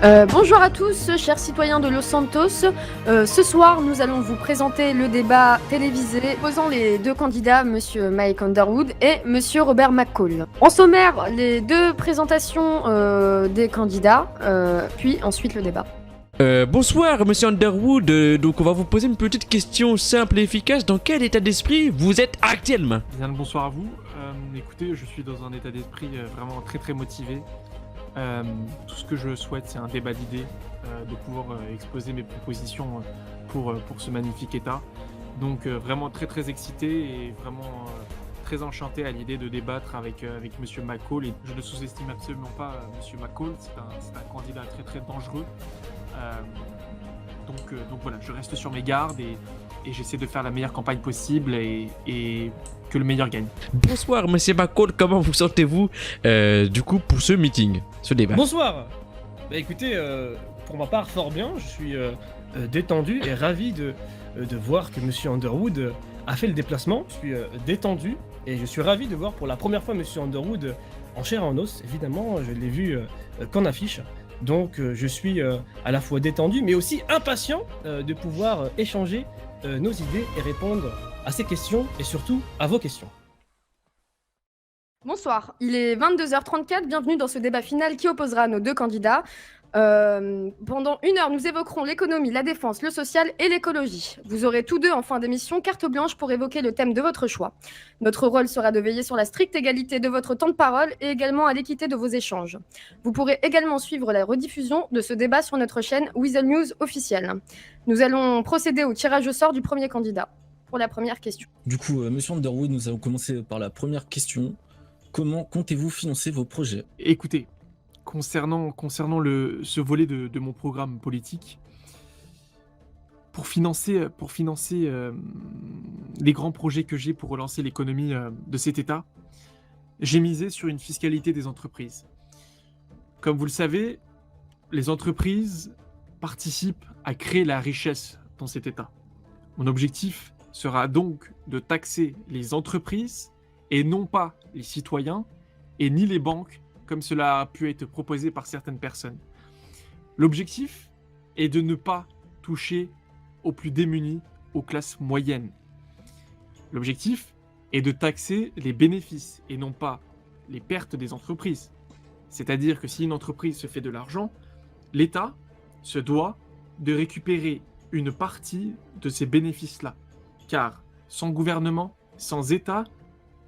Bonjour à tous, chers citoyens de Los Santos. Ce soir, nous allons vous présenter le débat télévisé opposant les deux candidats, Monsieur Mike Underwood et Monsieur Robert McCall. En sommaire, les deux présentations des candidats, puis ensuite le débat. Bonsoir, monsieur Underwood. Donc, on va vous poser une petite question simple et efficace. Dans quel état d'esprit vous êtes actuellement? Bien le bonsoir à vous. Écoutez, je suis dans un état d'esprit vraiment très motivé. Tout ce que je souhaite, c'est un débat d'idées, de pouvoir exposer mes propositions pour ce magnifique État. Donc vraiment très excité et vraiment très enchanté à l'idée de débattre avec Monsieur McCall. Et je ne sous-estime absolument pas Monsieur McCall, c'est un candidat très dangereux. Donc voilà, je reste sur mes gardes et j'essaie de faire la meilleure campagne possible et que le meilleur gagne. Bonsoir, monsieur McCall. Comment vous sentez-vous du coup pour ce meeting, ce débat? Bonsoir. Bah écoutez, pour ma part, fort bien. Je suis détendu et ravi de voir que Monsieur Underwood a fait le déplacement. Je suis détendu et je suis ravi de voir pour la première fois Monsieur Underwood en chair et en os. Évidemment, je l'ai vu qu'en affiche. Donc je suis à la fois détendu mais aussi impatient de pouvoir échanger nos idées et répondre à ces questions et surtout à vos questions. Bonsoir, il est 22h34, bienvenue dans ce débat final qui opposera nos deux candidats. Pendant 1 heure, nous évoquerons l'économie, la défense, le social et l'écologie. Vous aurez tous deux en fin d'émission carte blanche pour évoquer le thème de votre choix. Notre rôle sera de veiller sur la stricte égalité de votre temps de parole et également à l'équité de vos échanges. Vous pourrez également suivre la rediffusion de ce débat sur notre chaîne Weasel News officielle. Nous allons procéder au tirage au sort du premier candidat pour la première question. Du coup, Monsieur Underwood, nous allons commencer par la première question. Comment comptez-vous financer vos projets? Écoutez, concernant ce volet de mon programme politique, pour financer les grands projets que j'ai pour relancer l'économie de cet État, j'ai misé sur une fiscalité des entreprises. Comme vous le savez, les entreprises participent à créer la richesse dans cet État. Mon objectif sera donc de taxer les entreprises et non pas les citoyens et ni les banques, comme cela a pu être proposé par certaines personnes. L'objectif est de ne pas toucher aux plus démunis, aux classes moyennes. L'objectif est de taxer les bénéfices et non pas les pertes des entreprises. C'est-à-dire que si une entreprise se fait de l'argent, l'État se doit de récupérer une partie de ces bénéfices-là. Car sans gouvernement, sans État,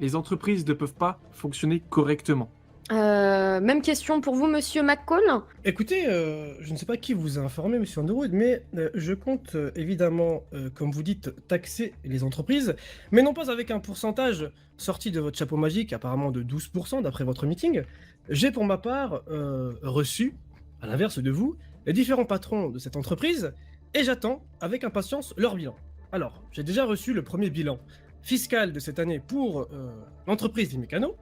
les entreprises ne peuvent pas fonctionner correctement. Même question pour vous, Monsieur McCall. Écoutez, je ne sais pas qui vous a informé, Monsieur Underwood, mais je compte évidemment, comme vous dites, taxer les entreprises, mais non pas avec un pourcentage sorti de votre chapeau magique, apparemment de 12% d'après votre meeting. J'ai pour ma part reçu, à l'inverse de vous, les différents patrons de cette entreprise, et j'attends avec impatience leur bilan. Alors, j'ai déjà reçu le premier bilan fiscal de cette année pour l'entreprise des mécanos.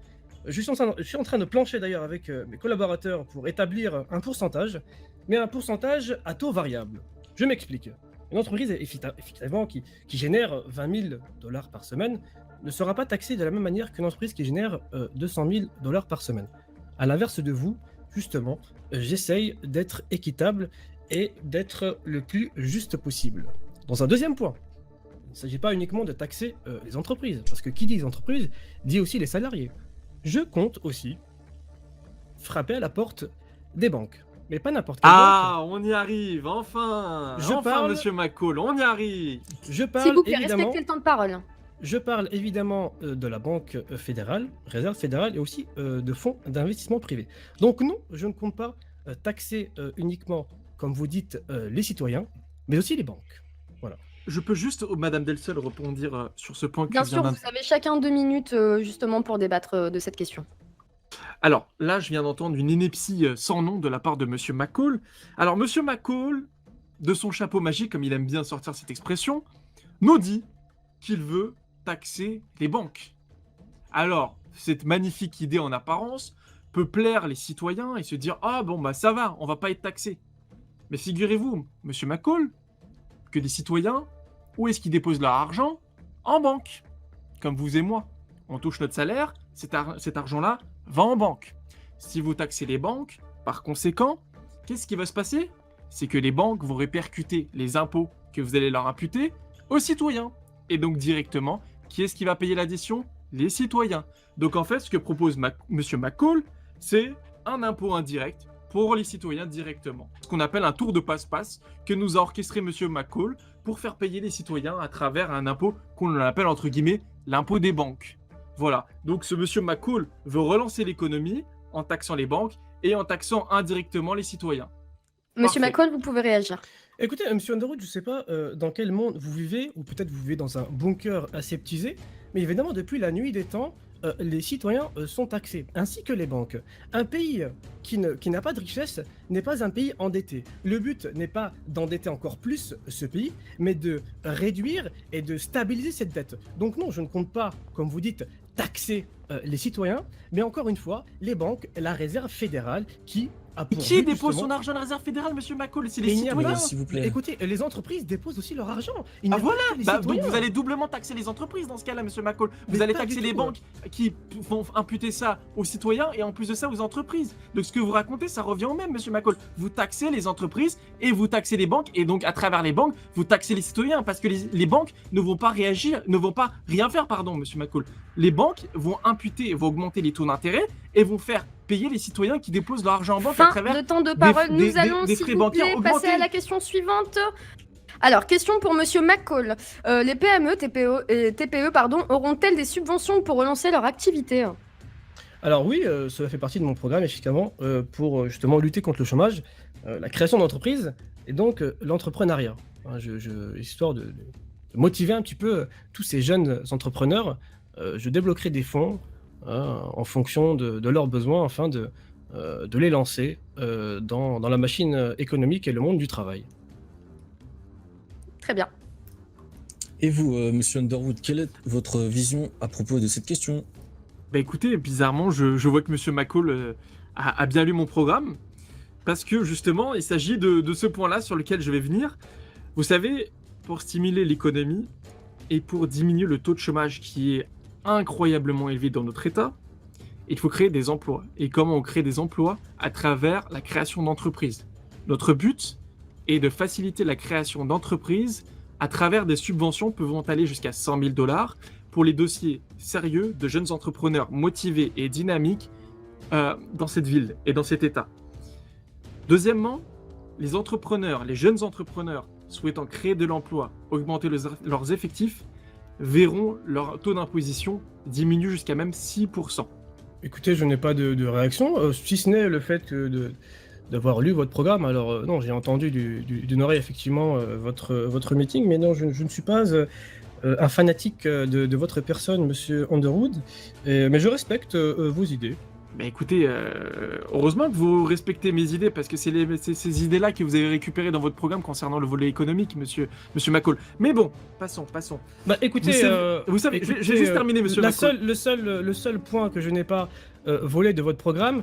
Je suis en train de plancher d'ailleurs avec mes collaborateurs pour établir un pourcentage, mais un pourcentage à taux variable. Je m'explique. Une entreprise effectivement qui génère 20 000 $ par semaine ne sera pas taxée de la même manière qu'une entreprise qui génère 200 000 $ par semaine. À l'inverse de vous, justement, j'essaye d'être équitable et d'être le plus juste possible. Dans un deuxième point, il ne s'agit pas uniquement de taxer les entreprises, parce que qui dit les entreprises dit aussi les salariés. Je compte aussi frapper à la porte des banques. Mais pas n'importe quelle banque. On y arrive, enfin Je Enfin, parle- Monsieur McCall, on y arrive. Je parle S'il vous plaît, évidemment, respectez le temps de parole. je parle évidemment de la Banque fédérale, Réserve fédérale, et aussi de fonds d'investissement privés. Donc non, je ne compte pas taxer uniquement, comme vous dites, les citoyens, mais aussi les banques. Voilà. Je peux juste, Madame Delsol, rebondir sur ce point que Bien vient sûr, d'in- vous avez chacun 2 minutes justement pour débattre de cette question. Alors, là, je viens d'entendre une ineptie sans nom de la part de Monsieur McCall. Alors, Monsieur McCall, de son chapeau magique, comme il aime bien sortir cette expression, nous dit qu'il veut taxer les banques. Alors, cette magnifique idée en apparence peut plaire les citoyens et se dire « Ah bon, bah ça va, on va pas être taxé. » Mais figurez-vous, Monsieur McCall, que les citoyens, où est-ce qu'ils déposent leur argent? En banque. Comme vous et moi. On touche notre salaire, cet argent-là va en banque. Si vous taxez les banques, par conséquent, qu'est-ce qui va se passer? C'est que les banques vont répercuter les impôts que vous allez leur imputer aux citoyens. Et donc directement, qui est-ce qui va payer l'addition? Les citoyens. Donc en fait, ce que propose Monsieur McCall, c'est un impôt indirect pour les citoyens directement. Ce qu'on appelle un tour de passe-passe que nous a orchestré Monsieur McCall pour faire payer les citoyens à travers un impôt qu'on appelle entre guillemets l'impôt des banques. Voilà. Donc ce Monsieur McCall veut relancer l'économie en taxant les banques et en taxant indirectement les citoyens. Monsieur Parfait. McCall, vous pouvez réagir. Écoutez, monsieur Underwood, je sais pas dans quel monde vous vivez, ou peut-être vous vivez dans un bunker aseptisé, mais évidemment, depuis la nuit des temps, les citoyens sont taxés, ainsi que les banques. Un pays qui n'a pas de richesse n'est pas un pays endetté. Le but n'est pas d'endetter encore plus ce pays, mais de réduire et de stabiliser cette dette. Donc non, je ne compte pas, comme vous dites, taxer les citoyens, mais encore une fois, les banques, la réserve fédérale qui a pour Qui but, dépose justement, son argent à la réserve fédérale, Monsieur McCall? C'est Mais les il n'y a citoyens. pas- S'il vous plaît. Écoutez, les entreprises déposent aussi leur argent. Il n'y Ah a voilà, pas que les donc citoyens. vous allez doublement taxer les entreprises dans ce cas-là, Monsieur McCall. Vous Mais allez pas taxer du les tout. banques qui vont imputer ça aux citoyens et en plus de ça aux entreprises. Donc ce que vous racontez, ça revient au même, Monsieur McCall. Vous taxez les entreprises et vous taxez les banques et donc à travers les banques, vous taxez les citoyens parce que les banques ne vont pas réagir, ne vont pas rien faire, pardon, Monsieur McCall. Les banques vont imputer, vont augmenter les taux d'intérêt et vont faire payer les citoyens qui déposent leur argent en banque à Fin travers de temps de parole. des- Nous allons, des s'il frais vous bancaires plaît, passer augmentés. à la question suivante. Alors, question pour Monsieur McCall. Les PME, TPE, auront-elles des subventions pour relancer leur activité? Alors oui, cela fait partie de mon programme, effectivement, pour justement lutter contre le chômage, la création d'entreprises et donc l'entrepreneuriat. Hein, histoire de motiver un petit peu tous ces jeunes entrepreneurs, je débloquerai des fonds en fonction de leurs besoins afin de les lancer dans la machine économique et le monde du travail. Très bien. Et vous, monsieur Underwood, quelle est votre vision à propos de cette question? Bah écoutez, bizarrement, je vois que Monsieur McCall a bien lu mon programme, parce que justement, il s'agit de ce point-là sur lequel je vais venir. Vous savez, pour stimuler l'économie et pour diminuer le taux de chômage qui est incroyablement élevé dans notre État, il faut créer des emplois. Et comment on crée des emplois? À travers la création d'entreprises. Notre but est de faciliter la création d'entreprises à travers des subventions pouvant aller jusqu'à 100 000 $ pour les dossiers sérieux de jeunes entrepreneurs motivés et dynamiques dans cette ville et dans cet État. Deuxièmement, les entrepreneurs, les jeunes entrepreneurs souhaitant créer de l'emploi, augmenter leurs effectifs, verront leur taux d'imposition diminuer jusqu'à même 6%. Écoutez, je n'ai pas de réaction, si ce n'est le fait d'avoir lu votre programme. Alors non, j'ai entendu d'une oreille effectivement votre meeting, mais non, je ne suis pas un fanatique de votre personne, Monsieur Underwood, mais je respecte vos idées. Bah écoutez, heureusement que vous respectez mes idées, parce que c'est ces idées-là que vous avez récupérées dans votre programme concernant le volet économique, monsieur McCall. Mais bon, passons. Bah écoutez, Vous savez, je vais écoutez, juste terminer, monsieur McCall. le seul point que je n'ai pas volé de votre programme,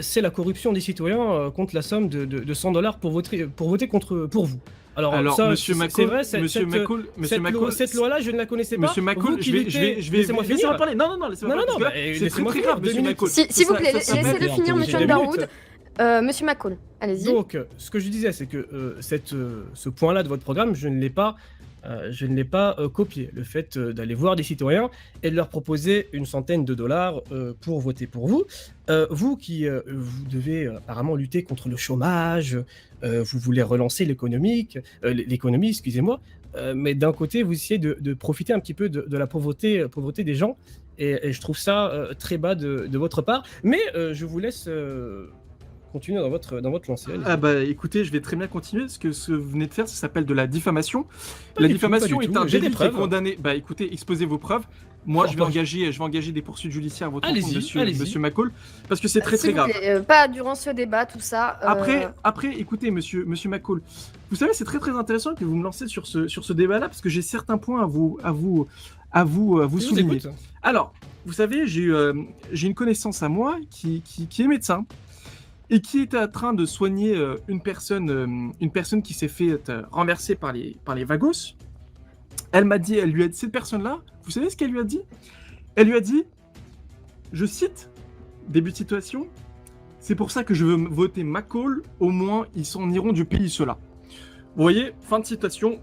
c'est la corruption des citoyens contre la somme de 100 $ pour voter pour vous. Alors ça, monsieur c'est McCall, vrai, monsieur McCall, cette loi-là, je ne la connaissais pas. Monsieur McCall, Vous qui luttez- je vais laissez-moi finir. parler. Non, laissez-moi Non, parler. non, parce que bah, là, c'est laissez-moi très finir, grave, 2 monsieur minutes. McCall. S'il vous plaît, Ça s'appelle- laissez-le finir, Monsieur J'ai 2 minutes. Underwood. Monsieur McCall, allez-y. Donc, ce que je disais, c'est que ce point-là de votre programme, je ne l'ai pas copié. Le fait d'aller voir des citoyens et de leur proposer une centaine de dollars pour voter pour vous. Vous qui vous devez apparemment lutter contre le chômage, vous voulez relancer l'économie, excusez-moi, mais d'un côté, vous essayez de profiter un petit peu de la pauvreté des gens, et je trouve ça très bas de votre part. Mais je vous laisse continuer dans votre lancée. Allez-y. Ah bah écoutez, je vais très bien continuer. Ce que vous venez de faire, ça s'appelle de la diffamation. Pas La du tout, diffamation pas du est tout. un J'ai délit des qui est preuves. condamné. Bah écoutez, exposez vos preuves. Moi, Oh, je vais bah, engager des poursuites judiciaires à votre Allez-y, encontre, allez-y. monsieur McCall, parce que c'est très S'il très vous grave. plaît, pas durant ce débat, tout ça. Après, écoutez, monsieur McCall, vous savez, c'est très très intéressant que vous me lancez sur ce débat-là, parce que j'ai certains points à vous je vous souligner. écoute. Alors, vous savez, j'ai une connaissance à moi qui est médecin et qui est en train de soigner une personne qui s'est fait renverser par les vagos. Cette personne-là, vous savez ce qu'elle lui a dit? Elle lui a dit, je cite, début de citation, C'est pour ça que je veux voter McCall, au moins ils s'en iront du pays ceux-là. Vous voyez, fin de citation,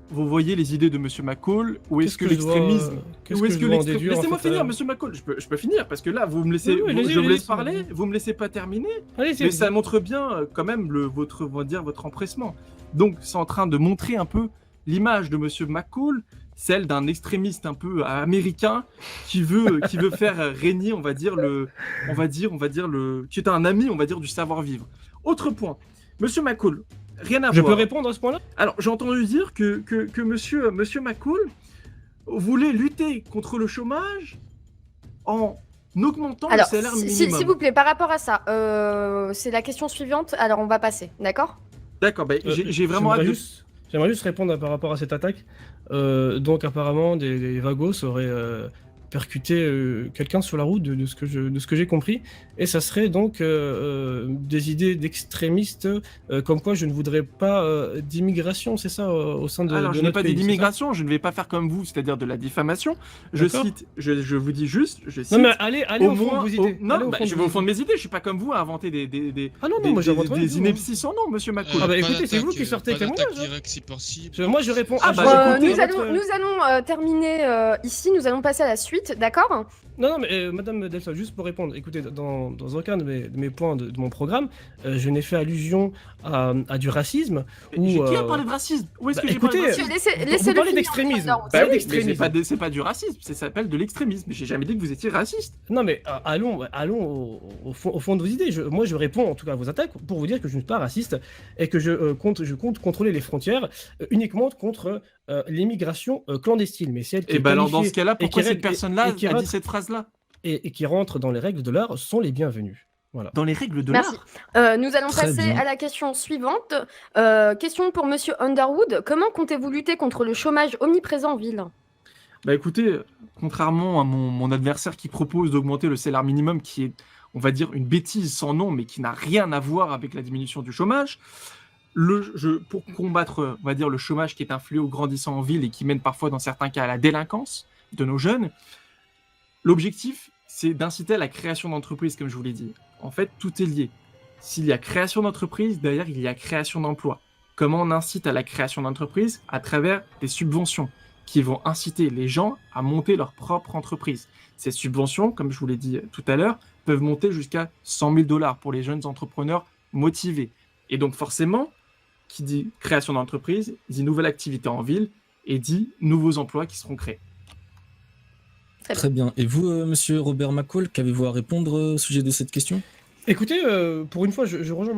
vous voyez les idées de Monsieur McCall, où est-ce que l'extrémisme... Laissez-moi finir, Monsieur McCall, je peux finir, parce que là, vous me laissez, je vous laisse parler, vous me laissez pas terminer, mais ça montre bien quand même votre empressement. Donc c'est en train de montrer un peu l'image de Monsieur McCall, celle d'un extrémiste un peu américain qui veut faire régner, qui est un ami, on va dire, du savoir-vivre. Autre point, Monsieur McCall, rien à voir. Je peux répondre à ce point-là? Alors, j'ai entendu dire que monsieur McCall voulait lutter contre le chômage en augmentant le salaire minimum. S'il vous plaît, par rapport à ça, c'est la question suivante, alors on va passer, d'accord? D'accord, j'ai vraiment hâte de... J'aimerais juste répondre par rapport à cette attaque. Donc apparemment, des vagos auraient percuté quelqu'un sur la route, de ce que j'ai compris. Et ça serait donc des idées d'extrémistes, comme quoi je ne voudrais pas d'immigration, c'est ça, au sein de Alors, je de n'ai notre pas dit pays, d'immigration, je ne vais pas faire comme vous, c'est-à-dire de la diffamation. Je vous dis juste, je cite... Non mais allez au fond de vos idées. Non, je vais au fond de mes idées, je suis pas comme vous à inventer des Ah non, moi j'invente rien. des inepties sans nom, Monsieur McCall. Ah bah écoutez, c'est vous qui sortez avec les moyens. Moi je réponds. Nous allons terminer ici, nous allons passer à la suite, d'accord? Non, mais Madame Delsa, juste pour répondre, écoutez, dans aucun de mes points de mon programme, je n'ai fait allusion à du racisme. Qui a parlé de racisme? Où est-ce que j'ai parlé de racisme? Vous parlez d'extrémisme. C'est pas du racisme, ça s'appelle de l'extrémisme. J'ai jamais dit que vous étiez raciste. Non, mais allons au fond de vos idées. Moi, je réponds en tout cas à vos attaques pour vous dire que je ne suis pas raciste et que je compte contrôler les frontières uniquement contre l'immigration clandestine. Mais celle qui et alors dans ce cas-là, pourquoi cette personne-là a dit cette phrase-là? Et qui rentrent dans les règles de l'art sont les bienvenus. Voilà. Dans les règles de Merci. l'art. Nous allons Très passer bien. à la question suivante. Question pour Monsieur Underwood. Comment comptez-vous lutter contre le chômage omniprésent en ville? Bah écoutez, contrairement à mon adversaire qui propose d'augmenter le salaire minimum, qui est, on va dire, une bêtise sans nom, mais qui n'a rien à voir avec la diminution du chômage, pour combattre, on va dire, le chômage qui est un fléau grandissant en ville et qui mène parfois, dans certains cas, à la délinquance de nos jeunes, l'objectif, c'est d'inciter à la création d'entreprises, comme je vous l'ai dit. En fait, tout est lié. S'il y a création d'entreprises, derrière, il y a création d'emplois. Comment on incite à la création d'entreprises? À travers des subventions qui vont inciter les gens à monter leur propre entreprise. Ces subventions, comme je vous l'ai dit tout à l'heure, peuvent monter jusqu'à 100 000 $ pour les jeunes entrepreneurs motivés. Et donc forcément, qui dit création d'entreprise, dit nouvelle activité en ville et dit nouveaux emplois qui seront créés. Très bien. Et vous, monsieur Robert McCall, qu'avez-vous à répondre au sujet de cette question? Écoutez, pour une fois, je rejoins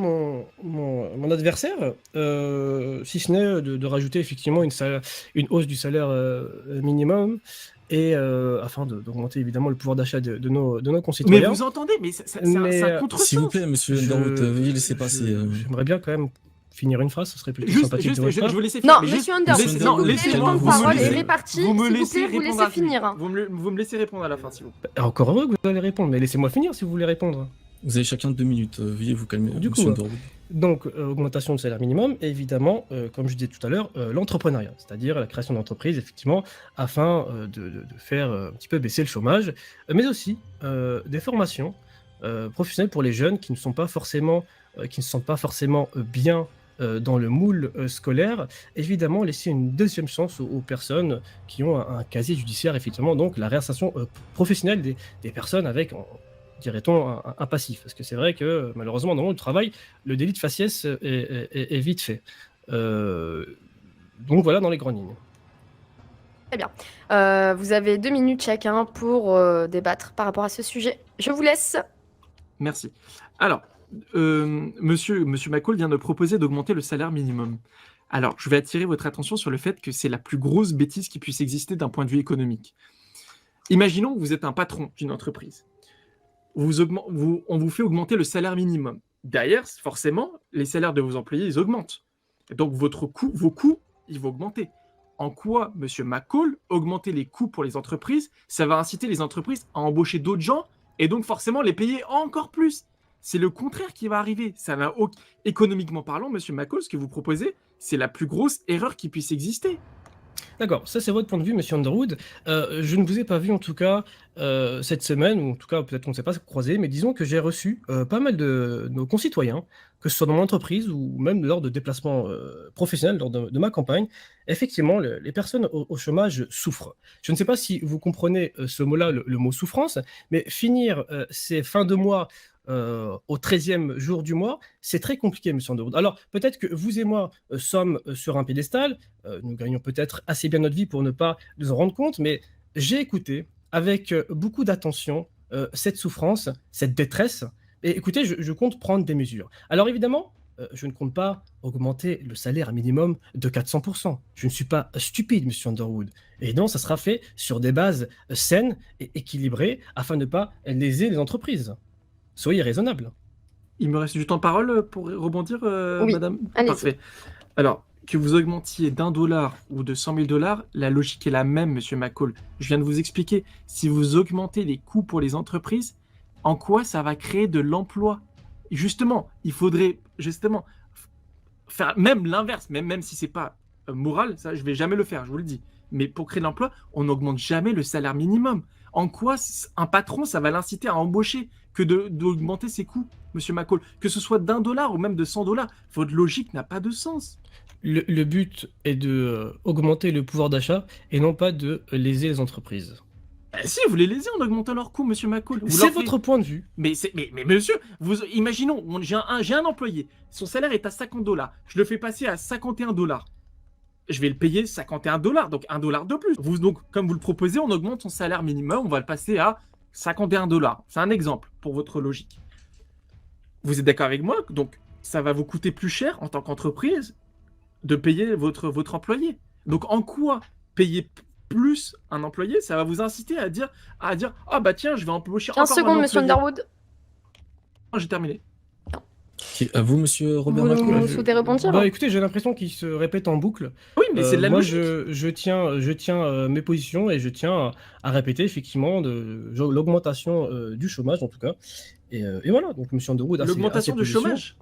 mon adversaire, si ce n'est de rajouter effectivement une hausse du salaire minimum, et afin d'augmenter évidemment le pouvoir d'achat de nos concitoyens. Mais vous entendez, mais c'est un contresens. S'il vous plaît, monsieur Underwood, veuillez laisser passer. J'aimerais bien quand même finir une phrase, ce serait plutôt sympathique de votre je part. vous laisser finir. Non, mais Monsieur Underwood, s'il vous plaît, le temps de parole est réparti. Vous me S'il vous laissez plaît, vous répondre laissez à finir. Vous me laissez répondre à la fin, s'il vous plaît. Encore heureux que vous allez répondre, mais laissez-moi finir si vous voulez répondre. Vous avez chacun 2 minutes. Veuillez vous calmer, Du monsieur coup, Underwood. Donc, augmentation du salaire minimum, et évidemment, comme je disais tout à l'heure, l'entrepreneuriat, c'est-à-dire la création d'entreprises, effectivement, afin de faire un petit peu baisser le chômage, mais aussi des formations professionnelles pour les jeunes qui ne se sentent pas forcément bien dans le moule scolaire. Évidemment, laisser une deuxième chance aux personnes qui ont un casier judiciaire, effectivement, donc la réinsertion professionnelle des personnes avec, dirait-on, un passif. Parce que c'est vrai que malheureusement, dans le monde du travail, le délit de faciès est vite fait. Donc voilà dans les grandes lignes. Très bien. Vous avez 2 minutes chacun pour débattre par rapport à ce sujet. Je vous laisse. Merci. Alors, Monsieur McCall vient de proposer d'augmenter le salaire minimum. Alors, je vais attirer votre attention sur le fait que c'est la plus grosse bêtise qui puisse exister d'un point de vue économique. Imaginons que vous êtes un patron d'une entreprise. On vous fait augmenter le salaire minimum. Derrière, forcément, les salaires de vos employés, ils augmentent. Et donc, vos coûts, ils vont augmenter. En quoi, Monsieur McCall, augmenter les coûts pour les entreprises, ça va inciter les entreprises à embaucher d'autres gens et donc forcément les payer encore plus. C'est le contraire qui va arriver. Économiquement parlant, Monsieur McCall, ce que vous proposez, c'est la plus grosse erreur qui puisse exister. D'accord, ça c'est votre point de vue, monsieur Underwood. Je ne vous ai pas vu en tout cas cette semaine, ou en tout cas peut-être qu'on ne s'est pas croisé, mais disons que j'ai reçu pas mal de nos concitoyens, que ce soit dans mon entreprise ou même lors de déplacements professionnels, lors de ma campagne. Effectivement, les personnes au chômage souffrent. Je ne sais pas si vous comprenez ce mot-là, le mot souffrance, mais finir ces fins de mois au 13e jour du mois, c'est très compliqué, monsieur Underwood. Alors, peut-être que vous et moi sommes sur un piédestal, nous gagnons peut-être assez bien notre vie pour ne pas nous en rendre compte, mais j'ai écouté avec beaucoup d'attention cette souffrance, cette détresse, et écoutez, je compte prendre des mesures. Alors évidemment, je ne compte pas augmenter le salaire minimum de 400%. Je ne suis pas stupide, monsieur Underwood. Et non, ça sera fait sur des bases saines et équilibrées afin de ne pas léser les entreprises. Soyez raisonnable. Il me reste du temps de parole pour rebondir, Oui, madame? allez-y. Parfait. Alors, que vous augmentiez d'1 $ ou de 100 000 $, la logique est la même, monsieur McCall. Je viens de vous expliquer. Si vous augmentez les coûts pour les entreprises, en quoi ça va créer de l'emploi? Justement, il faudrait justement faire même l'inverse, même si c'est pas moral, ça je vais jamais le faire, je vous le dis. Mais pour créer de l'emploi, on n'augmente jamais le salaire minimum. En quoi un patron, ça va l'inciter à embaucher que d'augmenter ses coûts, monsieur McCall? Que ce soit d'1 $ ou même de 100 $, votre logique n'a pas de sens. Le but est de augmenter le pouvoir d'achat et non pas de léser les entreprises. Si, vous les lésez en augmentant leurs coûts, monsieur McCall. Vous C'est leur votre point de vue. Mais monsieur, imaginons, j'ai un employé, son salaire est à 50 $, je le fais passer à 51 $. Je vais le payer 51 $, donc 1 $ de plus. Donc, comme vous le proposez, on augmente son salaire minimum, on va le passer à 51 $. C'est un exemple pour votre logique. Vous êtes d'accord avec moi? Donc, ça va vous coûter plus cher en tant qu'entreprise de payer votre employé. Donc, en quoi payer plus un employé, ça va vous inciter à dire ah bah tiens, je vais embaucher 15 encore secondes, un monsieur employé. Underwood. J'ai terminé. Ok, à vous, monsieur Robert Vous McCall. souhaitez rebondir? Bah écoutez, j'ai l'impression qu'il se répète en boucle. Oui, mais c'est de la moi, logique. je tiens mes positions et je tiens à répéter effectivement l'augmentation du chômage en tout cas. Et voilà, donc monsieur Underwood a L'augmentation du chômage.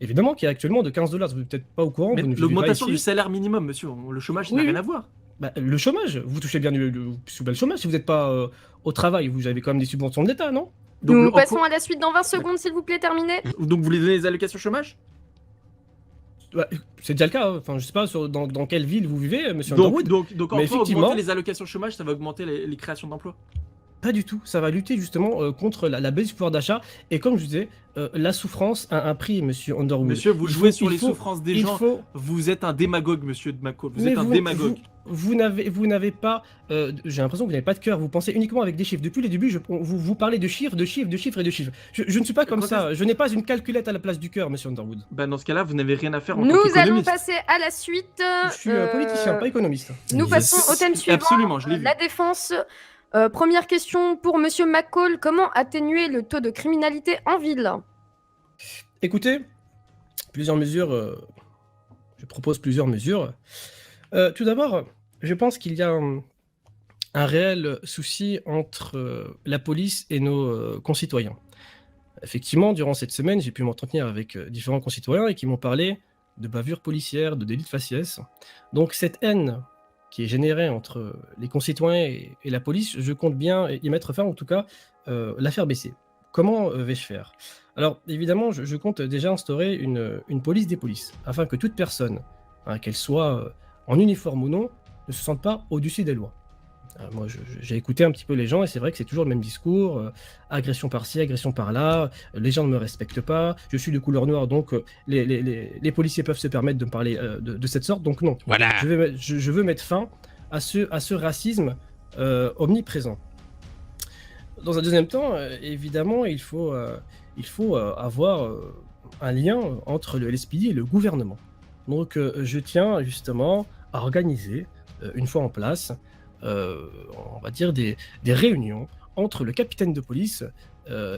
Évidemment, qui est actuellement de 15 $. Vous n'êtes peut-être pas au courant. Mais Vous ne vivez pas l'augmentation ici. du salaire minimum, monsieur. Le chômage, ça Oui, n'a oui. rien à voir. Bah, le chômage, vous touchez bien le chômage. Si vous n'êtes pas au travail, vous avez quand même des subventions de l'État, non? Nous en passons quoi- à la suite dans 20 secondes, s'il vous plaît, terminé. Donc vous voulez donner les allocations chômage? Bah, c'est déjà le cas. Enfin, je sais pas dans quelle ville vous vivez, monsieur Underwood. Donc en Mais quoi effectivement- augmenter les allocations chômage, ça va augmenter les créations d'emplois? Pas du tout. Ça va lutter justement contre la baisse du pouvoir d'achat. Et comme je disais, la souffrance a un prix, monsieur Underwood. Monsieur, vous Il jouez faut- sur il les faut- souffrances des il gens. faut- Vous êtes un démagogue, monsieur de McCall. Vous Mais êtes un démagogue. Vous n'avez pas. J'ai l'impression que vous n'avez pas de cœur. Vous pensez uniquement avec des chiffres. Depuis le début, vous parlez de chiffres, de chiffres, de chiffres et de chiffres. Je ne suis pas comme Quand ça. Je n'ai pas une calculette à la place du cœur, monsieur Underwood. Bah dans ce cas-là, vous n'avez rien à faire en Nous tant allons qu'économiste. passer à la suite. Je suis politicien, pas économiste. Nous Yes. passons au thème suivant. Absolument, je l'ai vu. La défense. Première question pour monsieur McCall. Comment atténuer le taux de criminalité en ville? Écoutez, plusieurs mesures. Je propose plusieurs mesures. Tout d'abord, je pense qu'il y a un réel souci entre la police et nos concitoyens. Effectivement, durant cette semaine, j'ai pu m'entretenir avec différents concitoyens et qui m'ont parlé de bavures policières, de délits de faciès. Donc cette haine qui est générée entre les concitoyens et la police, je compte bien y mettre fin, en tout cas, la faire baisser. Comment vais-je faire? Alors, évidemment, je compte déjà instaurer une police des polices, afin que toute personne, qu'elle soit en uniforme ou non, ne se sente pas au-dessus des lois. Moi, j'ai écouté un petit peu les gens, et c'est vrai que c'est toujours le même discours, agression par-ci, agression par-là, les gens ne me respectent pas, je suis de couleur noire, donc les policiers peuvent se permettre de me parler de cette sorte, donc non. Voilà. Je veux mettre fin à ce racisme omniprésent. Dans un deuxième temps, évidemment, il faut avoir un lien entre le LSPD et le gouvernement. Donc, je tiens justement à organiser, une fois en place, on va dire des réunions entre le capitaine de police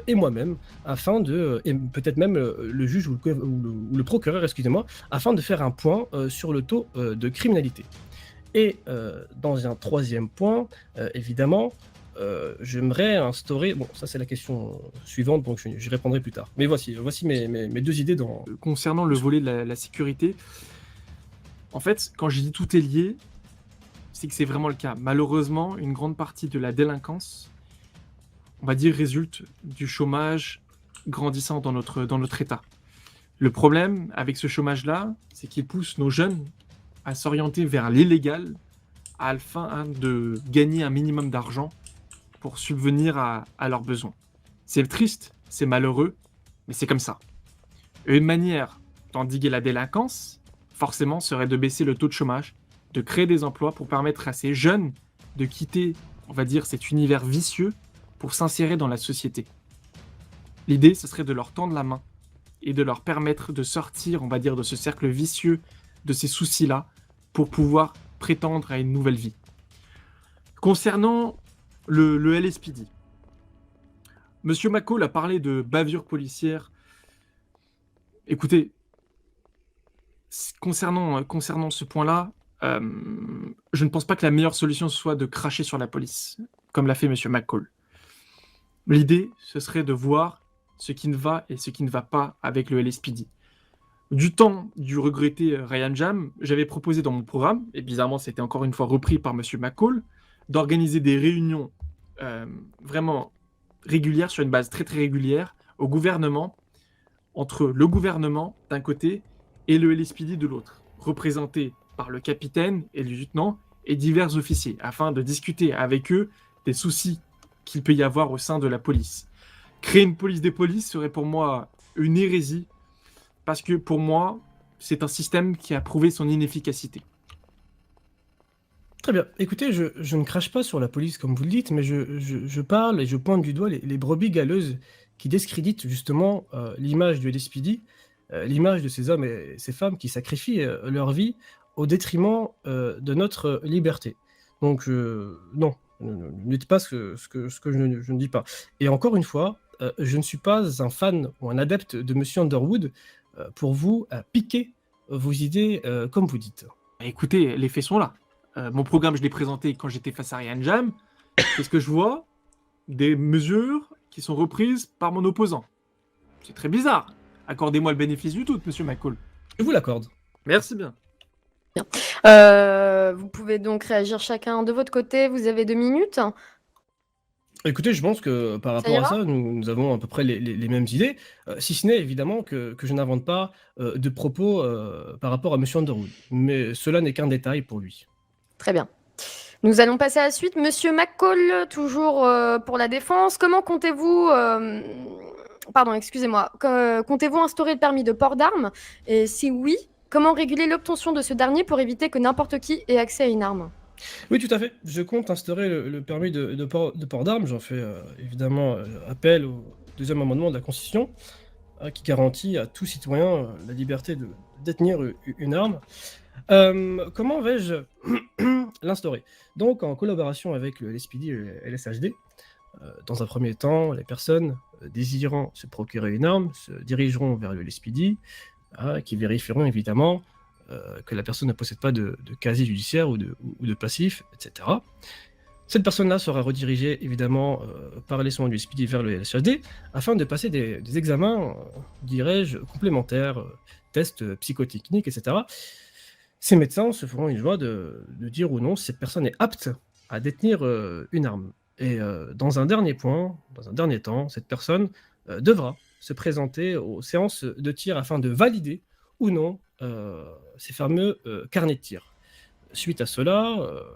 et moi-même, afin de, et peut-être même le juge ou le procureur, excusez-moi, afin de faire un point sur le taux de criminalité. Et dans un troisième point, évidemment, j'aimerais instaurer... Bon, ça c'est la question suivante, donc j'y répondrai plus tard. Mais voici mes deux idées dans... Concernant le volet de la sécurité, en fait, quand j'ai dit tout est lié, c'est que c'est vraiment le cas. Malheureusement, une grande partie de la délinquance, on va dire, résulte du chômage grandissant dans notre État. Le problème avec ce chômage-là, c'est qu'il pousse nos jeunes à s'orienter vers l'illégal afin de gagner un minimum d'argent pour subvenir à leurs besoins. C'est triste, c'est malheureux, mais c'est comme ça. Et une manière d'endiguer la délinquance, forcément, serait de baisser le taux de chômage, de créer des emplois pour permettre à ces jeunes de quitter, on va dire, cet univers vicieux pour s'insérer dans la société. L'idée, ce serait de leur tendre la main et de leur permettre de sortir, on va dire, de ce cercle vicieux, de ces soucis-là, pour pouvoir prétendre à une nouvelle vie. Concernant le LSPD, Monsieur McCall a parlé de bavure policière. Écoutez, concernant ce point-là, je ne pense pas que la meilleure solution soit de cracher sur la police, comme l'a fait Monsieur McCall. L'idée, ce serait de voir ce qui ne va et ce qui ne va pas avec le LSPD. Du temps du regretté Ryan Jam, j'avais proposé dans mon programme, et bizarrement c'était encore une fois repris par Monsieur McCall, d'organiser des réunions vraiment régulières, sur une base très très régulière, au gouvernement, entre le gouvernement d'un côté et le LSPD de l'autre, représenté par le capitaine et le lieutenant et divers officiers, afin de discuter avec eux des soucis qu'il peut y avoir au sein de la police. Créer une police des polices serait pour moi une hérésie, parce que pour moi, c'est un système qui a prouvé son inefficacité. Très bien. Écoutez, je ne crache pas sur la police comme vous le dites, mais je parle et je pointe du doigt les brebis galeuses qui discréditent justement l'image du LSPD, l'image de ces hommes et ces femmes qui sacrifient leur vie au détriment de notre liberté. Donc non, ne dites pas ce que je ne dis pas. Et encore une fois, je ne suis pas un fan ou un adepte de Monsieur Underwood pour vous piquer vos idées comme vous dites. Écoutez, les faits sont là. Mon programme, je l'ai présenté quand j'étais face à Ryan Jam. Qu'est-ce que je vois? Des mesures qui sont reprises par mon opposant. C'est très bizarre. Accordez-moi le bénéfice du doute, Monsieur McCall. Je vous l'accorde. Merci bien. Vous pouvez donc réagir chacun de votre côté. Vous avez 2 minutes. Écoutez, je pense que par rapport à ira ça, nous avons à peu près les mêmes idées, si ce n'est évidemment que je n'invente pas de propos par rapport à Monsieur Underwood. Mais cela n'est qu'un détail pour lui. Très bien. Nous allons passer à la suite. Monsieur McCall, toujours pour la défense. Comment comptez-vous... Pardon, excusez-moi. Comptez-vous instaurer le permis de port d'armes? Et si oui, comment réguler l'obtention de ce dernier pour éviter que n'importe qui ait accès à une arme? Oui, tout à fait. Je compte instaurer le permis de port d'armes. J'en fais évidemment appel au deuxième amendement de la Constitution, qui garantit à tout citoyen la liberté de détenir une arme. Comment vais-je l'instaurer? Donc, en collaboration avec le LSPD et le LSHD, dans un premier temps, les personnes désirant se procurer une arme se dirigeront vers le LSPD, qui vérifieront évidemment que la personne ne possède pas de casier judiciaire ou de passif, etc. Cette personne-là sera redirigée évidemment par les soins du LSPD vers le LSHD afin de passer des examens, dirais-je, complémentaires, tests psychotechniques, etc. Ces médecins se feront une joie de dire ou non si cette personne est apte à détenir une arme. Et dans un dernier temps, cette personne devra se présenter aux séances de tir afin de valider ou non ces fameux carnets de tir. Suite à cela,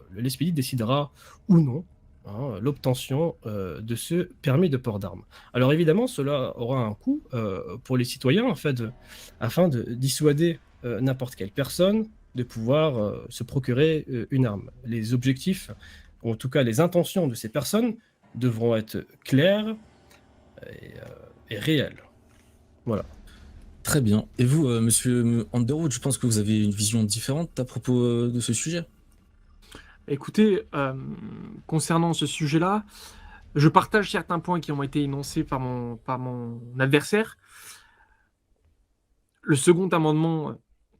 le LSPD décidera ou non l'obtention de ce permis de port d'armes. Alors évidemment, cela aura un coût pour les citoyens afin de dissuader n'importe quelle personne de pouvoir se procurer une arme. Les objectifs, ou en tout cas les intentions de ces personnes, devront être claires et réelles. Voilà. Très bien. Et vous, Monsieur Underwood, je pense que vous avez une vision différente à propos de ce sujet. Écoutez, concernant ce sujet-là, je partage certains points qui ont été énoncés par mon adversaire. Le second amendement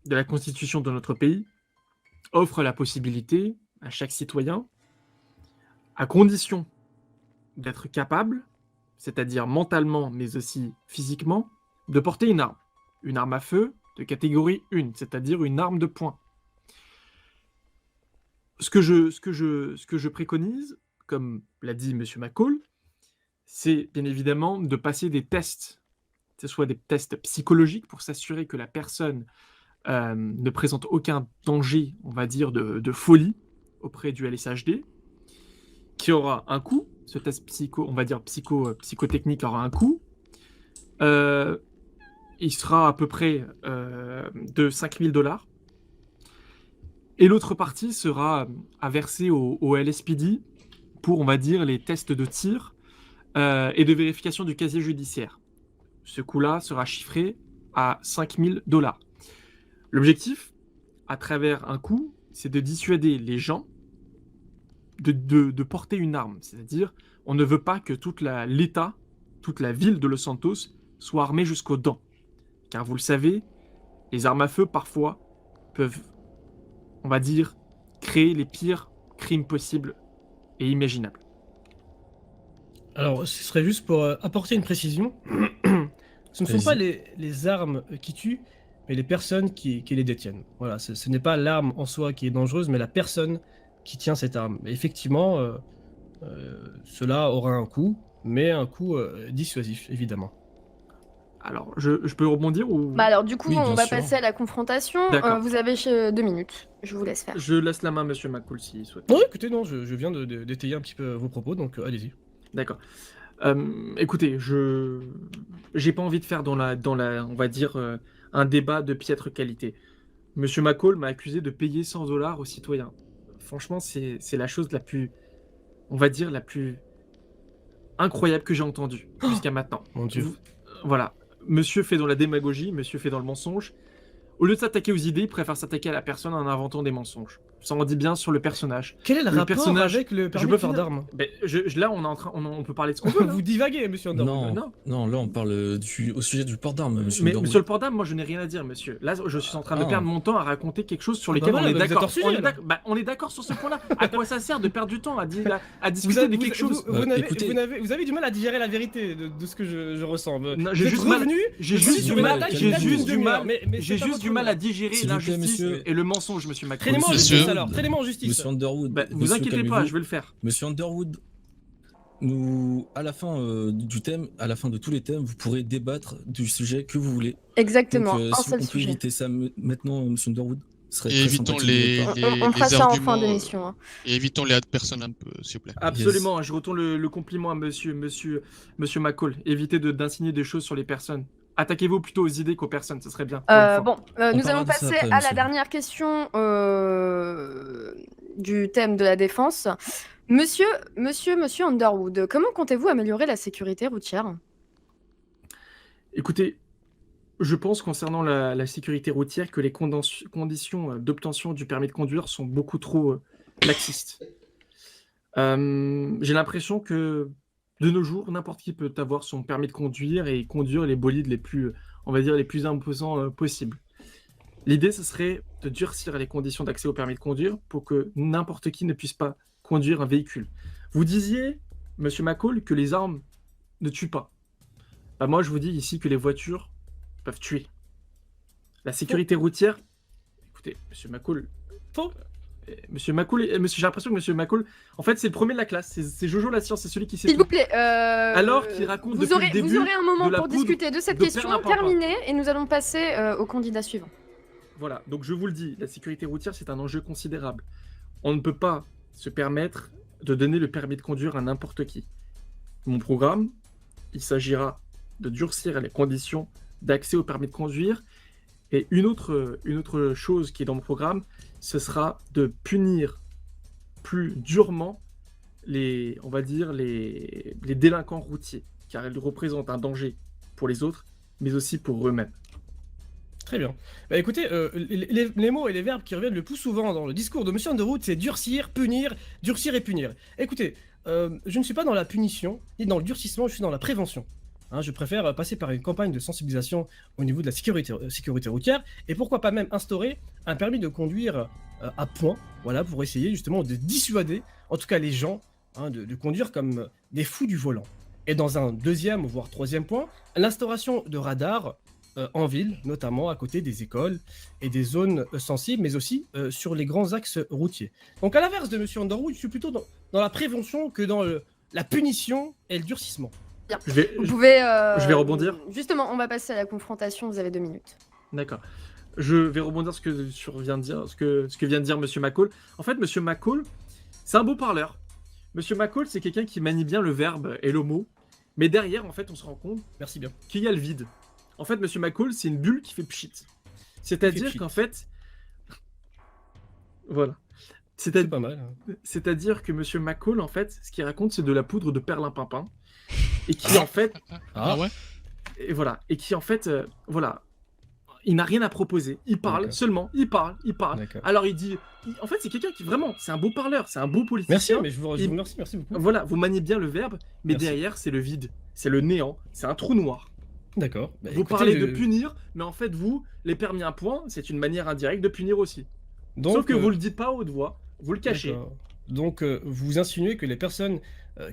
de la Constitution de notre pays offre la possibilité à chaque citoyen, à condition d'être capable, c'est-à-dire mentalement mais aussi physiquement, de porter une arme. Une arme à feu de catégorie 1, c'est-à-dire une arme de poing. Ce ce que je préconise, comme l'a dit Monsieur McCall, c'est bien évidemment de passer des tests, que ce soit des tests psychologiques pour s'assurer que la personne ne présente aucun danger, on va dire, de folie auprès du LSHD, qui aura un coût. Ce test on va dire psychotechnique aura un coût. Il sera à peu près de $5 000. Et l'autre partie sera à verser au LSPD pour, on va dire, les tests de tir et de vérification du casier judiciaire. Ce coût-là sera chiffré à $5 000. L'objectif, à travers un coût, c'est de dissuader les gens de porter une arme. C'est-à-dire, on ne veut pas que l'État, toute la ville de Los Santos, soit armée jusqu'aux dents. Car vous le savez, les armes à feu, parfois, peuvent, on va dire, créer les pires crimes possibles et imaginables. Alors, ce serait juste pour apporter une précision. Ce ne sont pas les armes qui tuent, mais les personnes qui les détiennent. Voilà, ce n'est pas l'arme en soi qui est dangereuse, mais la personne qui tient cette arme. Et effectivement, cela aura un coût, mais un coût dissuasif, évidemment. Alors, je peux rebondir ou... Bah alors du coup, Oui, on bien va sûr. passer à la confrontation. D'accord. Vous avez 2 minutes. Je vous laisse faire. Je laisse la main à Monsieur McCall s'il souhaite. Non, écoutez, non, je viens d'étayer un petit peu vos propos, donc allez-y. D'accord. Écoutez, j'ai pas envie de faire dans la, on va dire, un débat de piètre qualité. Monsieur McCall m'a accusé de payer $100 aux citoyens. Franchement, c'est la chose la plus, on va dire, la plus incroyable que j'ai entendue jusqu'à maintenant. Mon Dieu. Voilà. Monsieur fait dans la démagogie, monsieur fait dans le mensonge. Au lieu de s'attaquer aux idées, il préfère s'attaquer à la personne en inventant des mensonges. Ça en dit bien sur le personnage. Quel est le rapport personnage- avec le je permis peux de port finir d'armes? Ben, là, on peut parler de ce qu'on veut. là. Vous divaguez, monsieur Underwood. Non, là on parle au sujet du port d'armes, monsieur Mais Underwood. sur le port d'armes, moi je n'ai rien à dire, monsieur. Là, je suis en train de Ah. perdre mon temps à raconter quelque chose sur Ah bah lequel voilà, on est vous êtes d'accord. hors sujet, On est d'accord sur ce point-là. À quoi ça sert de perdre du temps à Vous discuter avez, de quelque chose écoutez- vous avez du mal à digérer la vérité de ce que je ressens. Non, Vous j'ai êtes juste mal- revenu, J'ai vous juste êtes du sur une mal. attaque qui J'ai date juste d'une du demi-heure, mal. mais J'ai c'est pas juste du votre mal à honneur. digérer S'il vous plaît, l'injustice monsieur. et le mensonge, monsieur McCall. Traînez-moi en Monsieur- justice alors, traînez-moi en justice. Monsieur Underwood, Bah, vous monsieur, inquiétez pas, calmez-vous. je vais le faire. Monsieur Underwood, à la fin du thème, à la fin de tous les thèmes, vous pourrez débattre du sujet que vous voulez. Exactement, Donc, un si seul on peut sujet. éviter ça maintenant, monsieur Underwood, ce serait Et très évitons sympathique de votre part. On fera ça en fin arguments, d'émission. Hein. et évitons les ad personnes un peu, s'il vous plaît. Absolument, je retourne le compliment à monsieur McCall. Évitez d'insigner des choses sur les personnes. Attaquez-vous plutôt aux idées qu'aux personnes, ça serait bien. pour une fois. Bon, nous parlera allons de ça passer après, à la monsieur. dernière question du thème de la défense. Monsieur Underwood, comment comptez-vous améliorer la sécurité routière? Écoutez, je pense concernant la sécurité routière que les conditions d'obtention du permis de conduire sont beaucoup trop laxistes. J'ai l'impression que de nos jours, n'importe qui peut avoir son permis de conduire et conduire les bolides les plus, on va dire, les plus imposants possibles. L'idée, ce serait de durcir les conditions d'accès au permis de conduire pour que n'importe qui ne puisse pas conduire un véhicule. Vous disiez, monsieur McCall, que les armes ne tuent pas. Bah, moi, je vous dis ici que les voitures peuvent tuer. La sécurité routière, écoutez, monsieur McCall, Faux. Monsieur McCall, j'ai l'impression que monsieur McCall, en fait, c'est le premier de la classe. C'est Jojo la science, c'est celui qui sait S'il tout. vous plaît. Alors qu'il raconte vous depuis aurez, le début vous aurez un moment de la pour poudre discuter de cette de question perlimpinpin. terminée et nous allons passer au candidat suivant. Voilà, donc je vous le dis, la sécurité routière, c'est un enjeu considérable. On ne peut pas se permettre de donner le permis de conduire à n'importe qui. Mon programme, il s'agira de durcir les conditions d'accès au permis de conduire. Et une autre chose qui est dans mon programme, ce sera de punir plus durement on va dire, les délinquants routiers, car ils représentent un danger pour les autres, mais aussi pour eux-mêmes. Très bien. Bah, écoutez, les mots et les verbes qui reviennent le plus souvent dans le discours de Monsieur Underwood, c'est durcir, punir, durcir et punir. Écoutez, je ne suis pas dans la punition, ni dans le durcissement, je suis dans la prévention. Hein, je préfère passer par une campagne de sensibilisation au niveau de la sécurité routière, et pourquoi pas même instaurer un permis de conduire à point, voilà, pour essayer justement de dissuader, en tout cas les gens, hein, de conduire comme des fous du volant. Et dans un deuxième, voire troisième point, l'instauration de radars en ville, notamment à côté des écoles et des zones sensibles, mais aussi sur les grands axes routiers. Donc à l'inverse de Monsieur Underwood, je suis plutôt dans la prévention que dans la punition et le durcissement. Je vais, Vous pouvez. je vais rebondir. Justement, on va passer à la confrontation. Vous avez 2 minutes. D'accord. Je vais rebondir ce que vient de dire Monsieur McCall. En fait, Monsieur McCall, c'est un beau parleur. Monsieur McCall, c'est quelqu'un qui manie bien le verbe et le mot, mais derrière, en fait, on se rend compte Merci bien. qu'il y a le vide. En fait, Monsieur McCall, c'est une bulle qui fait pchit. C'est-à-dire pchit. qu'en fait, voilà. C'est pas mal. Hein. C'est-à-dire que Monsieur McCall, en fait, ce qu'il raconte, c'est de la poudre de perlimpinpin, et qui en fait, Ah ouais? et voilà, et qui en fait, voilà. Il n'a rien à proposer. Il parle D'accord. seulement. Il parle. D'accord. Alors il dit. En fait, c'est quelqu'un qui vraiment. C'est un beau parleur. C'est un beau politicien. Merci, mais je vous remercie, merci beaucoup. Voilà, vous maniez bien le verbe, mais Merci. derrière, c'est le vide. C'est le néant. C'est un trou noir. D'accord. Bah, Vous écoutez, parlez de punir, mais en fait, vous, les permis à point, c'est une manière indirecte de punir aussi. donc, Sauf que vous le dites pas à haute voix. Vous le cachez. d'accord. Donc, vous insinuez que les personnes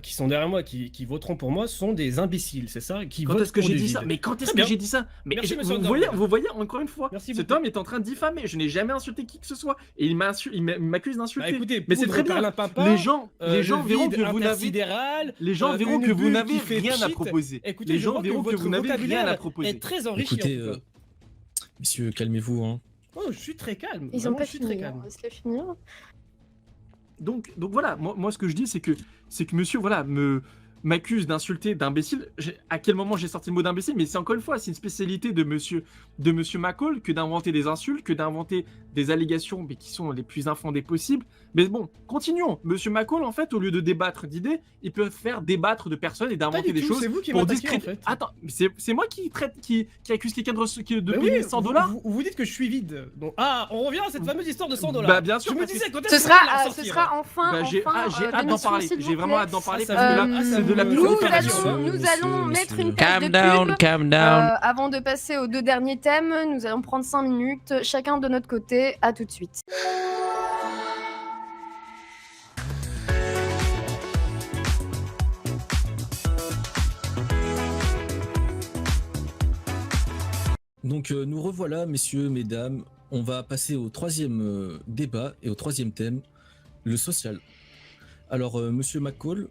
qui sont derrière moi, qui voteront pour moi, sont des imbéciles, c'est ça? Qui Quand votent est-ce que pour j'ai du dit vide. ça? Mais quand est-ce Très que bien. j'ai dit ça? Mais Merci, monsieur vous Underwood. voyez, encore une fois, Merci cet beaucoup. homme est en train de diffamer. Je n'ai jamais insulté qui que ce soit. Et il m'accuse Bah, d'insulter. écoutez, Mais c'est poudre très bien. perlimpinpin, Les gens le verront vide que vous n'avez intersidéral, Les gens verront une que vous bulle n'avez qui fait rien à pchit. proposer. Écoutez, Les je gens vois que verront que votre vous n'avez rien vocabulaire à proposer. est très enrichi. Écoutez, en tout cas. messieurs, calmez-vous. Hein. Oh, je suis très calme. Ils ont vraiment, pas je suis très fini. calme. Laisse-les finir. Donc voilà, moi ce que je dis c'est que monsieur voilà m'accuse d'insulter, d'imbécile. À quel moment j'ai sorti le mot d'imbécile? Mais c'est encore une fois, c'est une spécialité de monsieur McCall que d'inventer des insultes, que d'inventer des allégations, mais qui sont les plus infondées possibles. Mais bon, continuons. Monsieur McCall, en fait, au lieu de débattre d'idées, il peut faire débattre de personnes et Pas d'inventer du des tout, choses c'est vous qui pour m'attaquez, discréditer. en fait. Attends, mais c'est moi qui accuse quelqu'un de Bah payer oui, 100 vous- $. Vous dites que je suis vide. Donc, on revient à cette fameuse histoire de 100 $. Bah bien sûr. Je me parce que- disais quand Ce est-ce que vous allez la sera, sortir, enfin. Bah, j'ai enfin, hâte d'en l'émission, parler. s'il vous J'ai vraiment plaît. hâte d'en parler ça parce que là, me- c'est de la Nous pure allons- diffamation. allons mettre une page Calm de down, pub. calm down. Avant de passer aux 2 derniers thèmes, nous allons prendre 5 minutes, chacun de notre côté. À tout de suite. Donc nous revoilà, messieurs, mesdames. On va passer au troisième débat et au troisième thème, le social. Alors, monsieur McCall,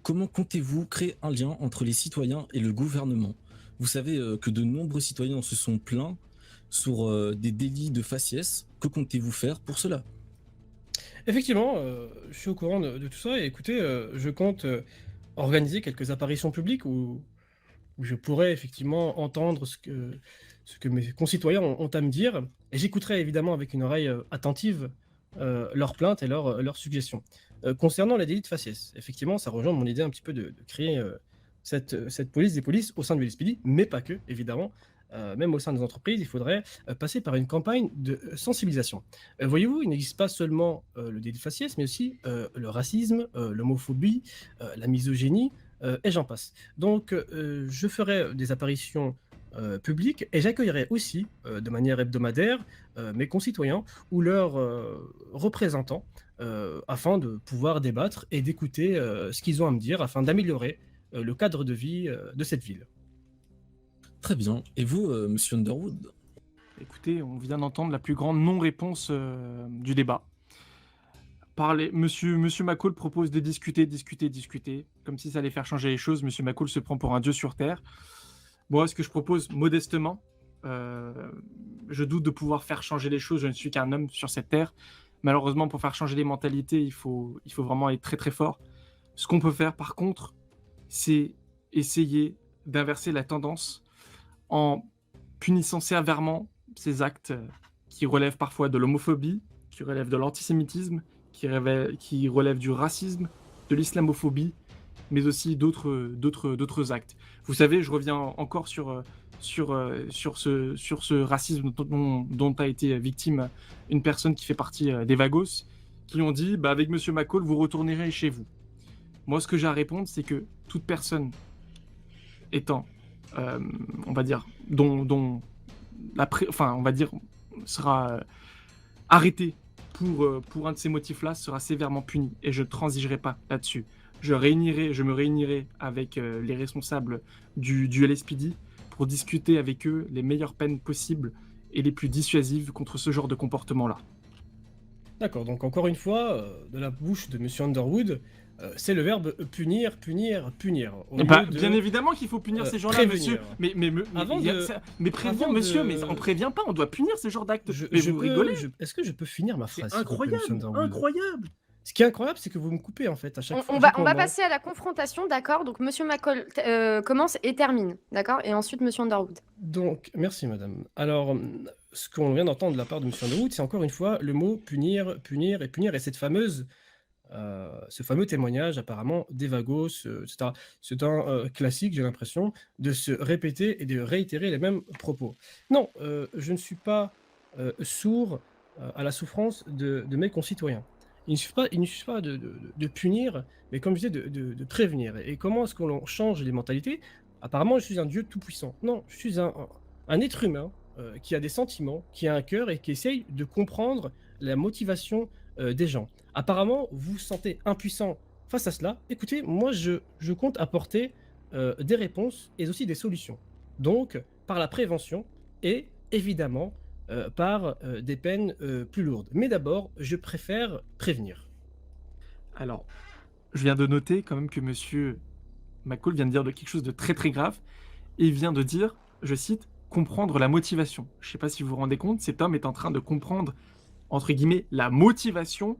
comment comptez-vous créer un lien entre les citoyens et le gouvernement? Vous savez que de nombreux citoyens se sont plaints sur des délits de faciès. Que comptez-vous faire pour cela? Effectivement, je suis au courant de tout ça et écoutez, je compte organiser quelques apparitions publiques où je pourrais effectivement entendre ce que mes concitoyens ont à me dire et j'écouterai évidemment avec une oreille attentive leurs plaintes et leurs suggestions. Concernant les délits de faciès, effectivement, ça rejoint mon idée un petit peu de créer cette police des polices au sein de l'LSPD, mais pas que, évidemment. Même au sein des entreprises, il faudrait passer par une campagne de sensibilisation. Voyez-vous, il n'existe pas seulement le délit de faciès, mais aussi le racisme, l'homophobie, la misogynie, et j'en passe. Donc, je ferai des apparitions publiques et j'accueillerai aussi, de manière hebdomadaire, mes concitoyens ou leurs représentants afin de pouvoir débattre et d'écouter ce qu'ils ont à me dire afin d'améliorer le cadre de vie de cette ville. Très bien. Et vous, monsieur Underwood? Écoutez, on vient d'entendre la plus grande non-réponse du débat. Monsieur McCall propose de discuter, comme si ça allait faire changer les choses. Monsieur McCall se prend pour un dieu sur Terre. Moi, ce que je propose modestement, je doute de pouvoir faire changer les choses. Je ne suis qu'un homme sur cette Terre. Malheureusement, pour faire changer les mentalités, il faut vraiment être très très fort. Ce qu'on peut faire, par contre, c'est essayer d'inverser la tendance en punissant sévèrement ces actes qui relèvent parfois de l'homophobie, qui relèvent de l'antisémitisme, qui relèvent du racisme, de l'islamophobie, mais aussi d'autres actes. Vous savez, je reviens encore sur ce racisme dont a été victime une personne qui fait partie des Vagos, qui ont dit bah, avec Monsieur McCall, vous retournerez chez vous. Moi, ce que j'ai à répondre, c'est que toute personne étant, on va dire, on va dire, sera arrêtée pour un de ces motifs-là, sera sévèrement punie. Et je ne transigerai pas là-dessus. Je me réunirai avec les responsables du LSPD pour discuter avec eux les meilleures peines possibles et les plus dissuasives contre ce genre de comportement-là. D'accord, donc encore une fois, de la bouche de Monsieur Underwood, c'est le verbe punir, punir, punir. Au lieu de, Bien évidemment qu'il faut punir ces gens-là, prévenir. monsieur. Avant Mais prévenir, avant monsieur, de- mais on prévient pas, on doit punir ce genre d'actes. Je, Mais je vous peux- rigolez. Est-ce que je peux finir ma C'est phrase s'il vous plaît, incroyable, Monsieur Underwood incroyable. Ce qui est incroyable, c'est que vous me coupez en fait à chaque fois. On à va, chaque on va moment. passer à la confrontation, d'accord? Donc, Monsieur McCall commence et termine, d'accord? Et ensuite, Monsieur Underwood. Donc, merci madame. Alors, ce qu'on vient d'entendre de la part de Monsieur Underwood, c'est encore une fois le mot punir, punir et punir, et ce fameux témoignage apparemment d'Evagos, etc. C'est un classique, j'ai l'impression, de se répéter et de réitérer les mêmes propos. Non, je ne suis pas sourd à la souffrance de mes concitoyens. Il ne suffit pas de punir, mais comme je disais, de prévenir. Et comment est-ce qu'on change les mentalités? Apparemment, je suis un Dieu tout-puissant. Non, je suis un être humain qui a des sentiments, qui a un cœur et qui essaye de comprendre la motivation des gens. Apparemment, vous vous sentez impuissant face à cela. Écoutez, moi, je compte apporter des réponses et aussi des solutions. Donc, par la prévention et évidemment par des peines plus lourdes. Mais d'abord, je préfère prévenir. Alors, je viens de noter quand même que monsieur McCall vient de dire quelque chose de très très grave. Et il vient de dire, je cite, comprendre la motivation. Je ne sais pas si vous vous rendez compte, cet homme est en train de comprendre, entre guillemets, la motivation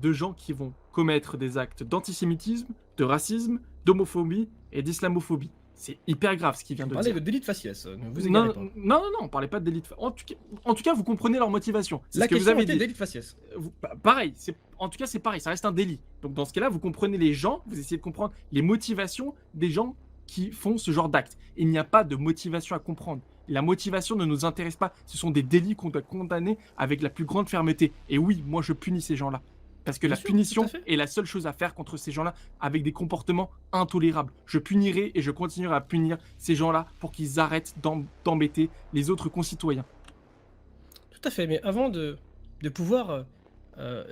de gens qui vont commettre des actes d'antisémitisme, de racisme, d'homophobie et d'islamophobie. C'est hyper grave ce qu'il vient de Parlez dire. de délit de faciès, ne vous Non, égarez pas. non, on parlait pas de délit de en tout cas, vous comprenez leur motivation. C'est La ce que vous question avez était dit. délit de faciès. Pareil, en tout cas, c'est pareil, ça reste un délit. Donc, dans ce cas-là, vous comprenez les gens, vous essayez de comprendre les motivations des gens qui font ce genre d'actes. Il n'y a pas de motivation à comprendre. La motivation ne nous intéresse pas. Ce sont des délits qu'on doit condamner avec la plus grande fermeté. Et oui, moi, je punis ces gens-là. Parce que Bien la sûr, punition tout à fait. est la seule chose à faire contre ces gens-là avec des comportements intolérables. Je punirai et je continuerai à punir ces gens-là pour qu'ils arrêtent d'embêter les autres concitoyens. Tout à fait, mais avant de pouvoir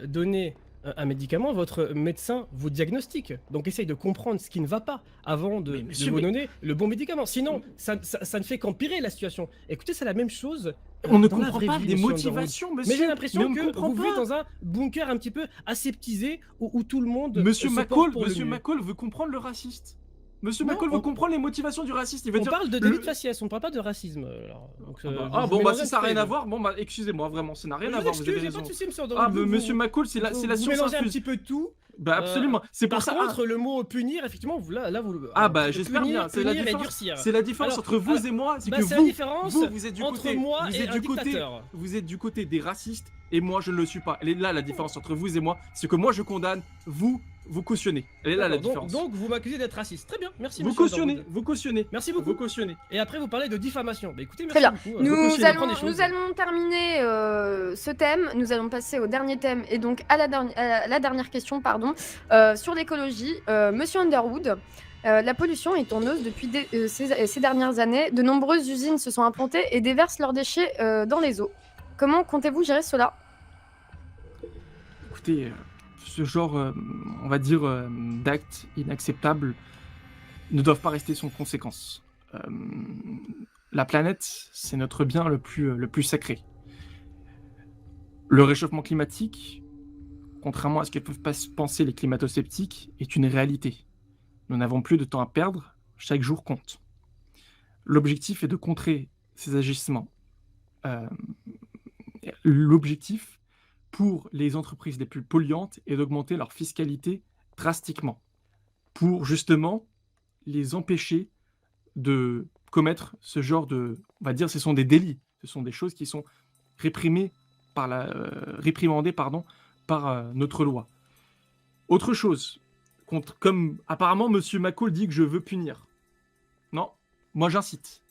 donner un médicament, votre médecin vous diagnostique. Donc essaye de comprendre ce qui ne va pas avant de monsieur, vous mais- donner le bon médicament. Sinon, ça ne fait qu'empirer la situation. Écoutez, c'est la même chose. On ne dans la comprend vraie pas vie, des monsieur Underwood. motivations, monsieur. Mais j'ai l'impression Mais on ne que comprend vous vivez pas. dans un bunker un petit peu aseptisé où tout le monde Monsieur se porte McCall, pour le Monsieur mieux. McCall veut comprendre le raciste. Monsieur Non, McCall on- veut comprendre les motivations du raciste. Il veut On dire. parle de le- délit de faciès, on ne parle pas de racisme. Alors, donc, Ah vous bon, bah mélangez si un ça n'a petit rien peu à les voir, bon bah excusez-moi, vraiment, ça n'a deux. rien Je à vous voir, vous excuse, avez y a pas raison. de souci, monsieur Ah, Underwood. mais Vous- Monsieur McCall, c'est la vous science mélangez un infuse. petit peu tout. Bah absolument, c'est pour Par ça. contre, le mot punir, effectivement, là vous. Ah bah entre j'espère punir, bien, c'est la punir et différence. durcir. C'est la différence Alors, entre vous alors, et moi, c'est Bah, que c'est la différence vous êtes du entre côté, moi vous et êtes un du côté, dictateur. vous êtes du côté des racistes et moi je ne le suis pas. Elle est là la différence entre vous et moi, c'est que moi je condamne, vous cautionnez. Elle est là la D'accord, différence. donc vous m'accusez d'être raciste. Très bien, merci. Vous monsieur cautionnez, Underwood. vous cautionnez. Merci Vous beaucoup. cautionnez. Et après, vous parlez de diffamation. Bah écoutez, Très merci bien. beaucoup. Nous Vous allons, apprendre des choses. nous allons terminer ce thème. Nous allons passer au dernier thème et donc à la dernière question, pardon, sur l'écologie. Monsieur Underwood, la pollution est en hausse depuis ces dernières années. De nombreuses usines se sont implantées et déversent leurs déchets dans les eaux. Comment comptez-vous gérer cela? Écoutez, ce genre, on va dire, d'actes inacceptables ne doivent pas rester sans conséquence. La planète, c'est notre bien le plus sacré. Le réchauffement climatique, contrairement à ce que peuvent penser les climato-sceptiques, est une réalité. Nous n'avons plus de temps à perdre, chaque jour compte. L'objectif est de contrer ces agissements. L'objectif pour les entreprises les plus polluantes est d'augmenter leur fiscalité drastiquement pour justement les empêcher de commettre ce genre de, on va dire, ce sont des délits, ce sont des choses qui sont réprimées par réprimandées par notre loi. Autre chose, comme apparemment Monsieur McCall dit que je veux punir. Non, moi j'incite.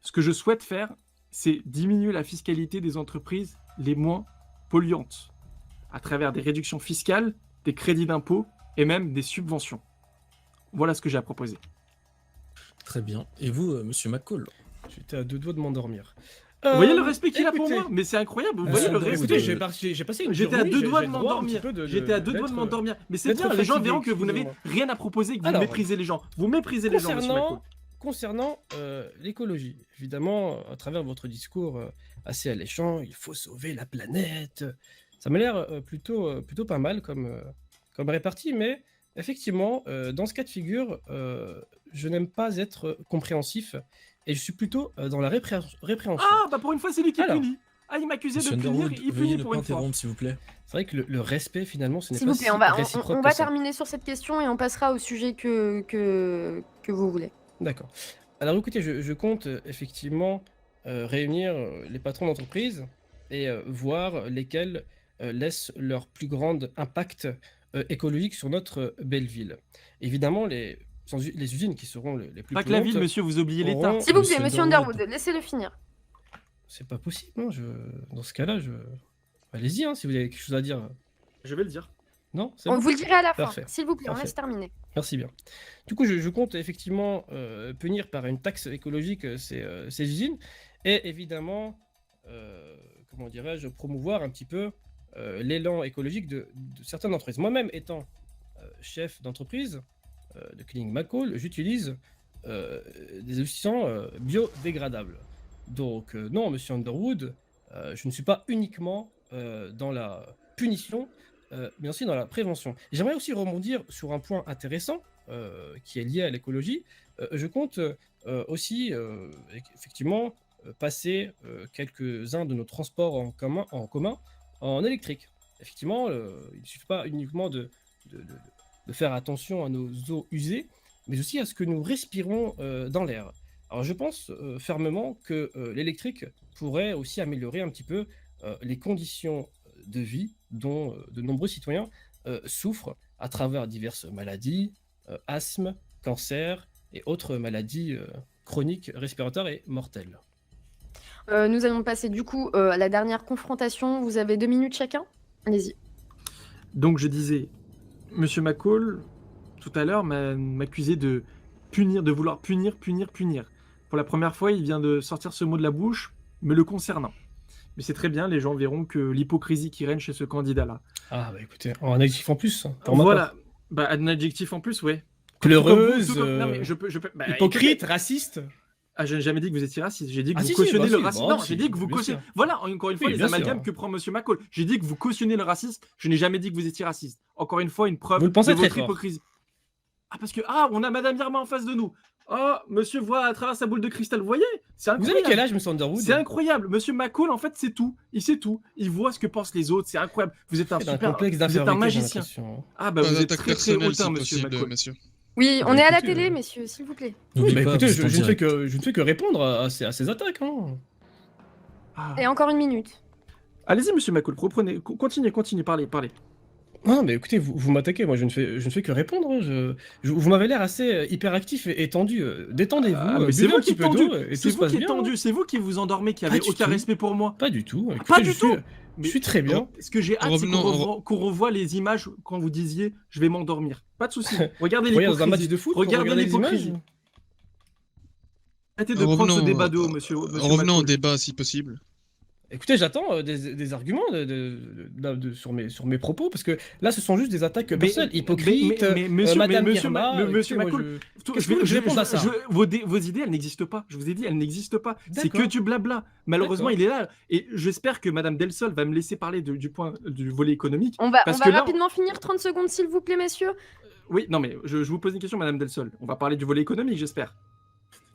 Ce que je souhaite faire, c'est diminuer la fiscalité des entreprises les moins polluantes à travers des réductions fiscales, des crédits d'impôt et même des subventions. Voilà ce que j'ai à proposer. Très bien. Et vous, monsieur McCall? J'étais à 2 doigts de m'endormir. Vous voyez le respect qu'il a pour écoutez, moi? Mais c'est incroyable, vous Ah, voyez le écoutez, respect. j'ai passé une J'étais à journée, deux doigts j'ai de le droit un petit m'endormir. peu J'étais à deux doigts de d'être- m'endormir. Mais c'est d'être bien, les gens fatigué, verront que vous n'avez excusez-moi. rien à proposer et que vous Alors, méprisez les gens. Vous méprisez les gens, monsieur concernant McCall. concernant l'écologie, évidemment, à travers votre discours assez alléchant, il faut sauver la planète. Ça m'a l'air plutôt pas mal comme répartie, mais effectivement, dans ce cas de figure, je n'aime pas être compréhensif et je suis plutôt dans la répréhension. Ah, bah pour une fois, c'est lui qui Alors. punit. Ah, il m'accusait Monsieur de punir, Underwood, il veuillez punit ne pour pas une fois. interrompre, s'il vous plaît. C'est vrai que le respect, finalement, ce n'est S'il pas vous plaît, si on va, réciproque on que va ça. terminer sur cette question et on passera au sujet que vous voulez. D'accord. Alors écoutez, je compte effectivement réunir les patrons d'entreprise et voir lesquels laissent leur plus grand impact écologique sur notre belle ville. Évidemment, les usines qui seront les plus Pas que la ville, polluantes, monsieur, vous oubliez l'État. auront- S'il vous Monsieur plaît, monsieur Underwood. Underwood, laissez-le finir. C'est pas possible, hein, dans ce cas-là, allez-y, hein, si vous avez quelque chose à dire. Je vais le dire. Non, c'est On bon. vous le dirait à la fin. Parfait. S'il vous plaît, on Parfait. laisse terminer. Merci bien. Du coup, je compte effectivement punir par une taxe écologique ces usines et évidemment, comment dirais-je, promouvoir un petit peu l'élan écologique de certaines entreprises. Moi-même, étant chef d'entreprise de Cleaning McCall, j'utilise des outil biodégradables. Donc, non, monsieur Underwood, je ne suis pas uniquement dans la punition, mais aussi dans la prévention. J'aimerais aussi rebondir sur un point intéressant qui est lié à l'écologie. Je compte aussi, effectivement, passer quelques-uns de nos transports en commun en électrique. Effectivement, il ne suffit pas uniquement de faire attention à nos eaux usées, mais aussi à ce que nous respirons dans l'air. Alors je pense fermement que l'électrique pourrait aussi améliorer un petit peu les conditions de vie dont de nombreux citoyens souffrent à travers diverses maladies, asthme, cancer et autres maladies chroniques, respiratoires et mortelles. Nous allons passer du coup à la dernière confrontation. Vous avez 2 minutes chacun. Allez-y. Donc je disais, monsieur McCall, tout à l'heure, m'accusait de vouloir punir. Pour la première fois, il vient de sortir ce mot de la bouche, me le concernant. Mais c'est très bien, les gens verront que l'hypocrisie qui règne chez ce candidat-là. Ah bah écoutez, en adjectif en plus, pour ma Voilà, part. bah un adjectif en plus, ouais. Pleureuse, Non, mais je peux, bah, hypocrite, écoutez. raciste. Ah, je n'ai jamais dit que vous étiez raciste. J'ai dit que Ah, vous si, cautionnez bah, le si, racisme. bah, Non, si, j'ai dit que vous bien cautionnez. sûr. Voilà, encore une fois, Oui, les bien amalgames sûr. que prend monsieur McCall. J'ai dit que vous cautionnez le racisme. Je n'ai jamais dit que vous étiez raciste. Encore une fois, une preuve Vous le pensez de très votre fort. hypocrisie. Ah, parce que, on a Madame Irma en face de nous. Oh, monsieur voit à travers sa boule de cristal. Vous voyez? C'est Vous incroyable. avez quel âge, monsieur Underwood? C'est incroyable. Monsieur McCall, en fait, c'est tout. Il sait tout. Il voit ce que pensent les autres. C'est incroyable. Vous êtes un C'est un super. complexe Vous êtes un d'infériorité, j'ai magicien. l'impression. Ah, bah, Pas vous êtes d'attaque très, très personnelle, hautain, si monsieur possible, McCall. monsieur. Oui, on Bah, est à la écoutez, télé, messieurs, s'il vous plaît. N'oubliez Bah pas, écoutez, vous je êtes en ne fais direct. je ne fais que répondre à ces attaques. Hein. Ah. Et encore 1 minute. Allez-y, monsieur McCall. Continuez. Parlez. Ah, mais écoutez, vous m'attaquez, moi je ne fais que répondre. Hein. Vous m'avez l'air assez hyperactif et tendu. Détendez-vous, Ah, mais c'est buvez vous un qui petit êtes peu tendu. d'eau et tout C'est se vous passe qui êtes bien. tendu. C'est vous qui vous endormez, qui Pas avez du aucun tout. respect pour moi. Pas du tout. Écoutez, Pas du tout. Je suis très bien. Ce que j'ai hâte, c'est Revenons- qu'on revoie les images quand vous disiez « je vais m'endormir ». Pas de souci. Regardez Vous voyez dans un match l'hypocrisie. de foot, pour Regardez regarder les l'hypocrisie. images. Arrêtez de prendre ce Revenons- débat de haut, monsieur Revenons au McCall. débat si possible. Écoutez, j'attends des arguments sur mes propos, parce que là, ce sont juste des attaques personnelles, hypocrites, mais monsieur, Madame monsieur Irma, monsieur écoutez, moi, McCall, Qu'est-ce que vous voulez que je réponde à ça vos idées, elles n'existent pas. Je vous ai dit, elles n'existent pas. C'est D'accord. que du blabla. Malheureusement, D'accord. il est là. Et j'espère que Madame Delsol va me laisser parler du volet économique. On va, Parce on va que là, rapidement finir. 30 secondes, s'il vous plaît, messieurs. Oui, non, mais je vous pose une question, Madame Delsol. On va parler du volet économique, j'espère.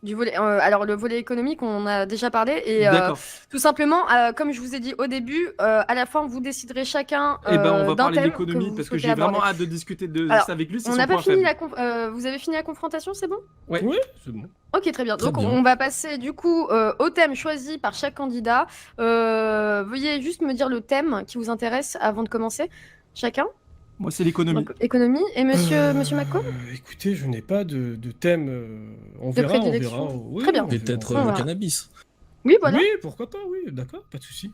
Du volet, alors, le volet économique, on en a déjà parlé. Et D'accord. tout simplement, comme je vous ai dit au début, à la fin, vous déciderez chacun Eh ben, on va d'un parler thème d'économie vous parce que souhaitez j'ai vraiment aborder. hâte de discuter de Alors, ça avec lui. C'est On son n'a pas point fini faible. vous avez fini la confrontation, c'est bon? Ouais. Oui, c'est bon. Ok, très bien. Très Donc, bien. on va passer du coup au thème choisi par chaque candidat. Veuillez juste me dire le thème qui vous intéresse avant de commencer, chacun. Moi, c'est l'économie. Donc, économie. Et monsieur McCall? Écoutez, je n'ai pas de thème. On verra, on prédilection. verra. Oui, Très bien. on verra. Peut-être On le va. cannabis. Oui, voilà. Oui, pourquoi pas, oui, d'accord, pas de souci.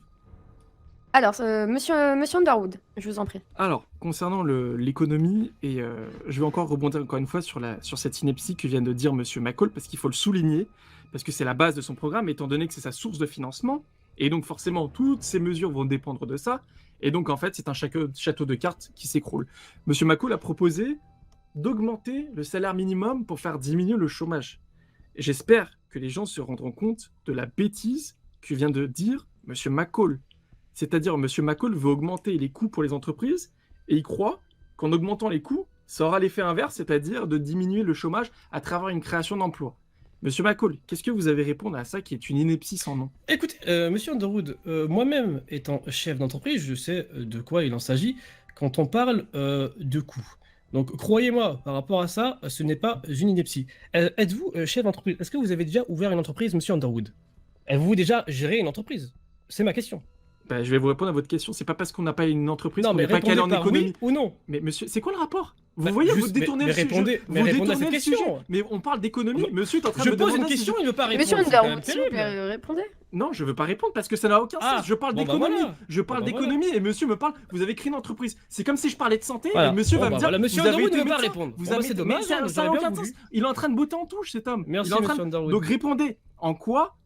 Alors, monsieur Underwood, je vous en prie. Alors, concernant l'économie, et je vais encore rebondir encore une fois sur cette ineptie que vient de dire Monsieur McCall, parce qu'il faut le souligner, parce que c'est la base de son programme, étant donné que c'est sa source de financement, et donc forcément, toutes ces mesures vont dépendre de ça, et donc en fait, c'est un château de cartes qui s'écroule. Monsieur McCall a proposé d'augmenter le salaire minimum pour faire diminuer le chômage. J'espère que les gens se rendront compte de la bêtise que vient de dire Monsieur McCall. C'est-à-dire, Monsieur McCall veut augmenter les coûts pour les entreprises et il croit qu'en augmentant les coûts, ça aura l'effet inverse, c'est-à-dire de diminuer le chômage à travers une création d'emplois. Monsieur McCall, qu'est-ce que vous avez à répondre à ça qui est une ineptie sans nom? Écoutez, monsieur Underwood, moi-même étant chef d'entreprise, je sais de quoi il en s'agit quand on parle de coûts. Donc, croyez-moi, par rapport à ça, ce n'est pas une ineptie. Êtes-vous chef d'entreprise? Est-ce que vous avez déjà ouvert une entreprise, monsieur Underwood? Avez-vous déjà géré une entreprise? C'est ma question. Bah, je vais vous répondre à votre question. C'est pas parce qu'on n'a pas une entreprise Non, qu'on mais n'est pas calé répondez en par économie. oui ou non. Mais monsieur, c'est quoi le rapport? Vous Bah, voyez, juste- vous détournez mais le sujet. répondez- mais Vous répondez à détournez cette le question. sujet. Mais on parle d'économie. Non. Monsieur est en train Je de me pose demander une si question, je- il ne veut pas répondre. Monsieur c'est quand même Underwood, s'il vous terrible. plaît, répondez. Non, je veux pas répondre parce que ça n'a aucun sens. Ah, Je parle bon, bah d'économie. voilà. Je parle Bon, bah d'économie et monsieur me parle. Vous avez créé une entreprise. C'est comme si je parlais de santé Voilà. et monsieur Bon, va bah me dire. voilà, monsieur vous avez Underwood été ne veut pas médecin. répondre. Vous Bon, avez bah, c'est dommage, mais hein, ça n'a j'aurais aucun bien sens. voulu. Il est en train de botter en touche, cet homme. Merci, Il est en train monsieur de- Underwood. Donc répondez. En quoi?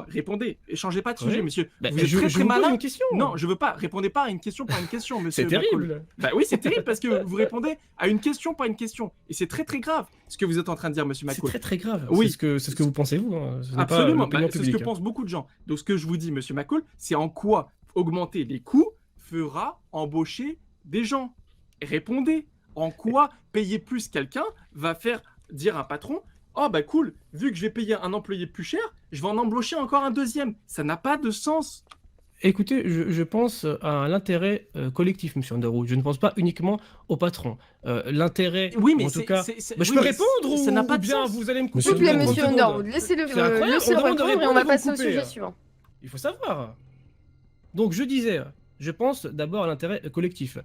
Répondez. Échangez pas de sujet, Oui. monsieur. Bah, Vous êtes je très vous pose malin. une question. Non, je veux pas. Répondez pas à une question par une question, monsieur. C'est McCall. terrible. Bah oui, c'est terrible parce que vous répondez à une question par une question. Et c'est très très grave ce que vous êtes en train de dire, monsieur C'est McCall. très très grave. Oui. C'est ce que vous pensez, vous. Hein. Ce n'est pas Absolument, l'opinion c'est ce publique. que pensent beaucoup de gens. Donc ce que je vous dis, monsieur McCall, c'est en quoi augmenter les coûts fera embaucher des gens. Répondez. En quoi payer plus quelqu'un va faire dire à un patron: oh bah cool, vu que je vais payer un employé plus cher, je vais en embaucher encore un deuxième. Ça n'a pas de sens. Écoutez, je pense à l'intérêt collectif, monsieur Underwood. Je ne pense pas uniquement au patron. L'intérêt, Oui, mais en tout cas... c'est- Bah, je oui, peux mais répondre ou ça n'a pas de bien sens. vous allez me couper S'il S'il vous plaît, au bout de 30 monsieur secondes. Underwood, laissez-le C'est incroyable, laissez-le on demande de répondre et on répondre va et vous passer au coupez, sujet hein. suivant. Il faut savoir. Donc je disais, je pense d'abord à l'intérêt collectif.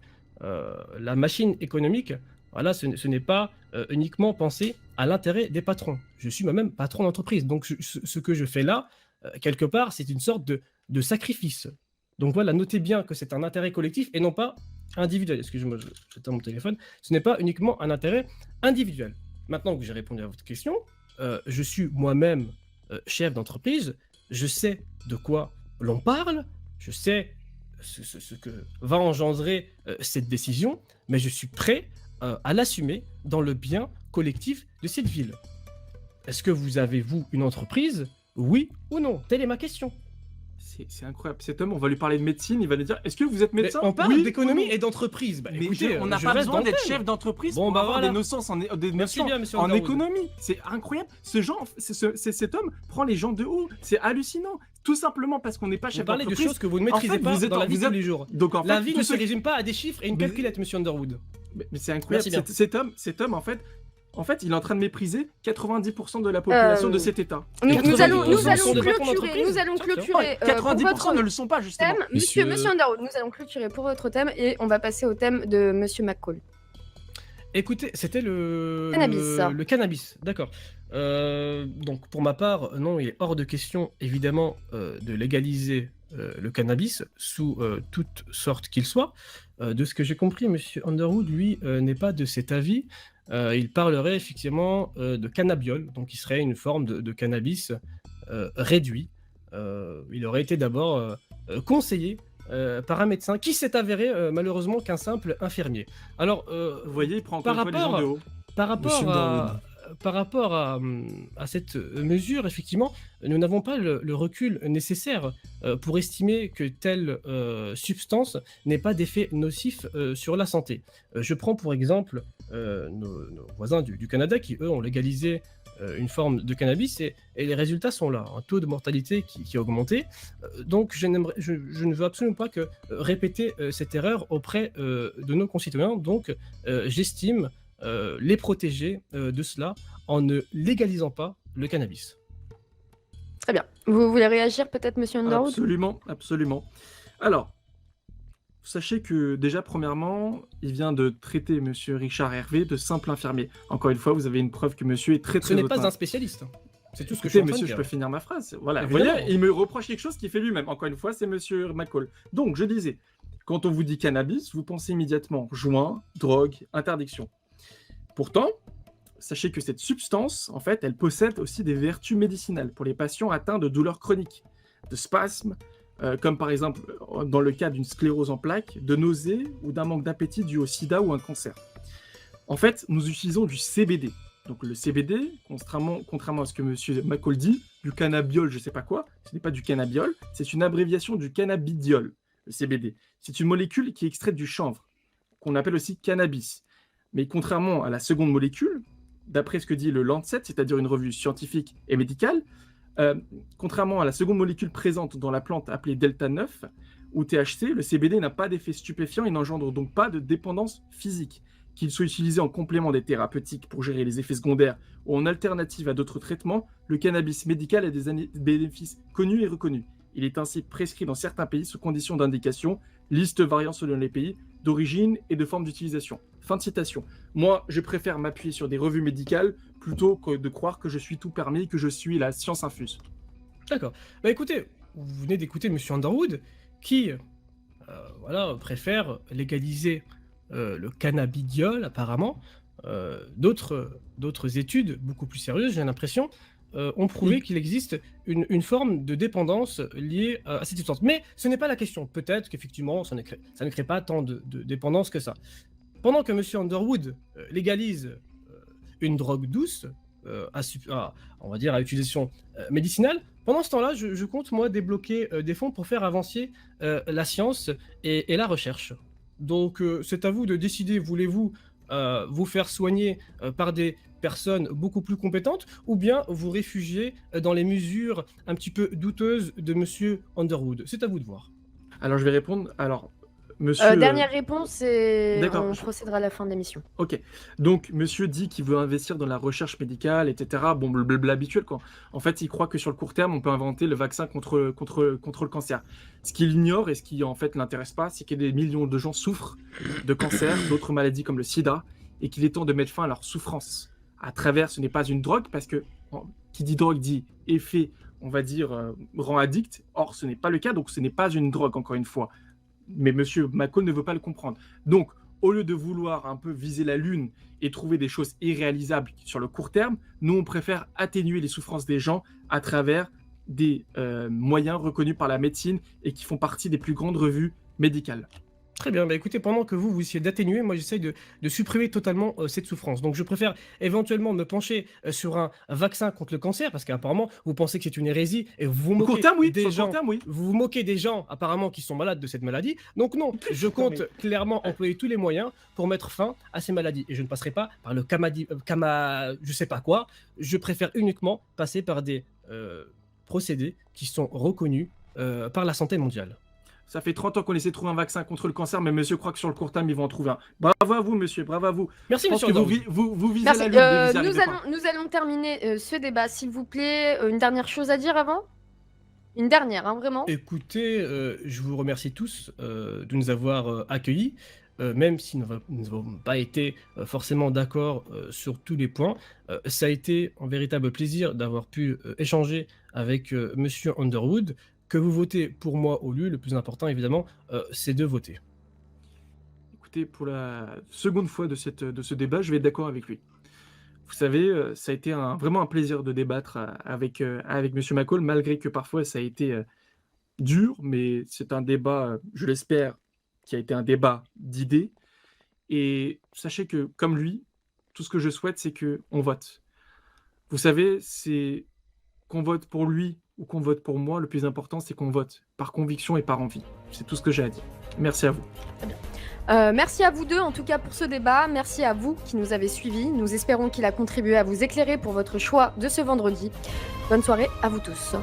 La machine économique, voilà, ce n'est pas uniquement penser à l'intérêt des patrons. Je suis moi-même patron d'entreprise. Donc ce que je fais là, quelque part, c'est une sorte de sacrifice. Donc voilà, notez bien que c'est un intérêt collectif et non pas individuel. Excusez-moi, j'éteins mon téléphone. Ce n'est pas uniquement un intérêt individuel. Maintenant que j'ai répondu à votre question, je suis moi-même chef d'entreprise. Je sais de quoi l'on parle. Je sais ce que va engendrer cette décision, mais je suis prêt à l'assumer dans le bien collectif de cette ville. Est-ce que vous avez, vous, une entreprise? Oui ou non? Telle est ma question. C'est incroyable. Cet homme, on va lui parler de médecine, il va lui dire: est-ce que vous êtes Mais médecin? on parle Oui d'économie ou non? et d'entreprise. Bah, Mais écoutez, on n'a je pas reste besoin dans le d'être thème. chef d'entreprise Bon, pour bah avoir voilà. des des Merci notions bien, monsieur en Underwood. économie. C'est incroyable. Cet homme prend les gens de haut. C'est hallucinant. Tout simplement parce qu'on n'est pas Vous chef parlez de d'entreprise. choses que vous ne En maîtrisez fait, pas vous êtes dans la en- vie vous de tous êtes- les jours. Donc en fait, La vie tous ne se ceux- résume pas à des chiffres et une Mais- calculette, monsieur Underwood. Mais c'est incroyable. Merci bien. Cet homme, en fait, il est en train de mépriser 90% de la population de cet État. Nous 90% allons sont des patrons clôturer, d'entreprise. pour 90% votre ne le sont pas, justement. thème. Monsieur- Monsieur Underwood, nous allons clôturer pour votre thème et on va passer au thème de monsieur McCall. Écoutez, c'était Cannabis. le cannabis, d'accord. Donc pour ma part, non, il est hors de question, évidemment, de légaliser le cannabis sous toute sorte qu'il soit. De ce que j'ai compris, monsieur Underwood, lui, n'est pas de cet avis. Il parlerait effectivement de cannabiol, donc qui serait une forme de cannabis réduit. Il aurait été d'abord conseillé par un médecin qui s'est avéré malheureusement qu'un simple infirmier. Alors, Vous voyez, il prend encore par une fois les gens de haut. Monsieur par rapport à cette mesure, effectivement, nous n'avons pas le recul nécessaire pour estimer que telle substance n'ait pas d'effet nocif sur la santé. Je prends pour exemple nos voisins du Canada qui, eux, ont légalisé une forme de cannabis et les résultats sont là. Un taux de mortalité qui a augmenté. Donc je ne veux absolument pas que répéter cette erreur auprès de nos concitoyens. Donc j'estime les protéger de cela en ne légalisant pas le cannabis. Très bien. Vous voulez réagir peut-être, monsieur Underwood? Absolument, absolument. Alors, sachez que déjà, premièrement, il vient de traiter monsieur Richard Hervé de simple infirmier. Encore une fois, vous avez une preuve que monsieur est très Ce très n'est pas hautain. un spécialiste. C'est tout ce que je suis Écoutez, en train de monsieur, je dire. peux finir ma phrase. Voilà, vous Évidemment. voyez, il me reproche quelque chose qu'il fait lui-même. Encore une fois, c'est monsieur McCall. Donc, je disais, quand on vous dit cannabis, vous pensez immédiatement joint, drogue, interdiction. Pourtant, sachez que cette substance, en fait, elle possède aussi des vertus médicinales pour les patients atteints de douleurs chroniques, de spasmes, comme par exemple dans le cas d'une sclérose en plaques, de nausées ou d'un manque d'appétit dû au sida ou un cancer. En fait, nous utilisons du CBD. Donc le CBD, contrairement à ce que M. McCall dit, du cannabiol, je sais pas quoi, ce n'est pas du cannabiol, c'est une abréviation du cannabidiol, le CBD. C'est une molécule qui est extraite du chanvre, qu'on appelle aussi cannabis. Mais contrairement à la seconde molécule, d'après ce que dit le Lancet, c'est-à-dire une revue scientifique et médicale, contrairement à la seconde molécule présente dans la plante appelée Delta 9 ou THC, le CBD n'a pas d'effet stupéfiant et n'engendre donc pas de dépendance physique. Qu'il soit utilisé en complément des thérapeutiques pour gérer les effets secondaires ou en alternative à d'autres traitements, le cannabis médical a des bénéfices connus et reconnus. Il est ainsi prescrit dans certains pays sous conditions d'indication, liste variant selon les pays, d'origine et de forme d'utilisation. Fin de citation. Moi, je préfère m'appuyer sur des revues médicales plutôt que de croire que je suis tout permis, que je suis la science infuse. D'accord. Bah écoutez, vous venez d'écouter Monsieur Underwood qui préfère légaliser le cannabidiol apparemment. D'autres études beaucoup plus sérieuses, j'ai l'impression, ont prouvé qu'il existe une forme de dépendance liée à cette substance. Mais ce n'est pas la question. Peut-être qu'effectivement, ça ne crée pas tant de dépendance que ça. Pendant que Monsieur Underwood légalise une drogue douce, on va dire à utilisation médicinale, pendant ce temps-là, je compte, moi, débloquer des fonds pour faire avancer la science et la recherche. Donc, c'est à vous de décider, voulez-vous vous faire soigner par des personnes beaucoup plus compétentes ou bien vous réfugier dans les mesures un petit peu douteuses de Monsieur Underwood. C'est à vous de voir. Alors, je vais répondre. Alors, monsieur... Dernière réponse et D'accord. on procédera à la fin de l'émission. Ok. Donc, monsieur dit qu'il veut investir dans la recherche médicale, etc. Bon, le blabla habituel, quoi. En fait, il croit que sur le court terme, on peut inventer le vaccin contre le cancer. Ce qu'il ignore et ce qui, en fait, l'intéresse pas, c'est que des millions de gens souffrent de cancer, d'autres maladies comme le sida, et qu'il est temps de mettre fin à leur souffrance. À travers, ce n'est pas une drogue, parce que qui dit drogue dit effet, on va dire, rend addict. Or, ce n'est pas le cas, donc ce n'est pas une drogue, encore une fois. Mais monsieur McCall ne veut pas le comprendre. Donc, au lieu de vouloir un peu viser la lune et trouver des choses irréalisables sur le court terme, nous, on préfère atténuer les souffrances des gens à travers des moyens reconnus par la médecine et qui font partie des plus grandes revues médicales. Très bien, bah écoutez, pendant que vous essayez d'atténuer, moi j'essaye de supprimer totalement cette souffrance. Donc je préfère éventuellement me pencher sur un vaccin contre le cancer, parce qu'apparemment vous pensez que c'est une hérésie et vous vous Au court moquez terme, oui. des Sur le gens. court terme, oui. Vous vous moquez des gens apparemment qui sont malades de cette maladie. Donc non, je compte clairement employer tous les moyens pour mettre fin à ces maladies. Et je ne passerai pas par le je sais pas quoi. Je préfère uniquement passer par des procédés qui sont reconnus par la santé mondiale. Ça fait 30 ans qu'on essaie de trouver un vaccin contre le cancer, mais monsieur croit que sur le court terme, ils vont en trouver un. Bravo à vous, monsieur, bravo à vous. Merci, Je pense monsieur que Underwood. vous visez Merci. la lune. mais vous y Nous arrivez pas. allons terminer ce débat, s'il vous plaît. Une dernière chose à dire avant? Une dernière, hein, vraiment. Écoutez, je vous remercie tous de nous avoir accueillis, même si nous n'avons pas été forcément d'accord sur tous les points. Ça a été un véritable plaisir d'avoir pu échanger avec Monsieur Underwood. Que vous votez pour moi ou lui, le plus important évidemment, c'est de voter. Écoutez, pour la seconde fois de ce débat, je vais être d'accord avec lui. Vous savez, ça a été vraiment un plaisir de débattre avec monsieur McCall, malgré que parfois ça a été dur, mais c'est un débat, je l'espère, qui a été un débat d'idées. Et sachez que, comme lui, tout ce que je souhaite, c'est qu'on vote. Vous savez, c'est qu'on vote pour lui ou qu'on vote pour moi, le plus important, c'est qu'on vote par conviction et par envie. C'est tout ce que j'ai à dire. Merci à vous. Merci à vous deux, en tout cas, pour ce débat. Merci à vous qui nous avez suivis. Nous espérons qu'il a contribué à vous éclairer pour votre choix de ce vendredi. Bonne soirée à vous tous.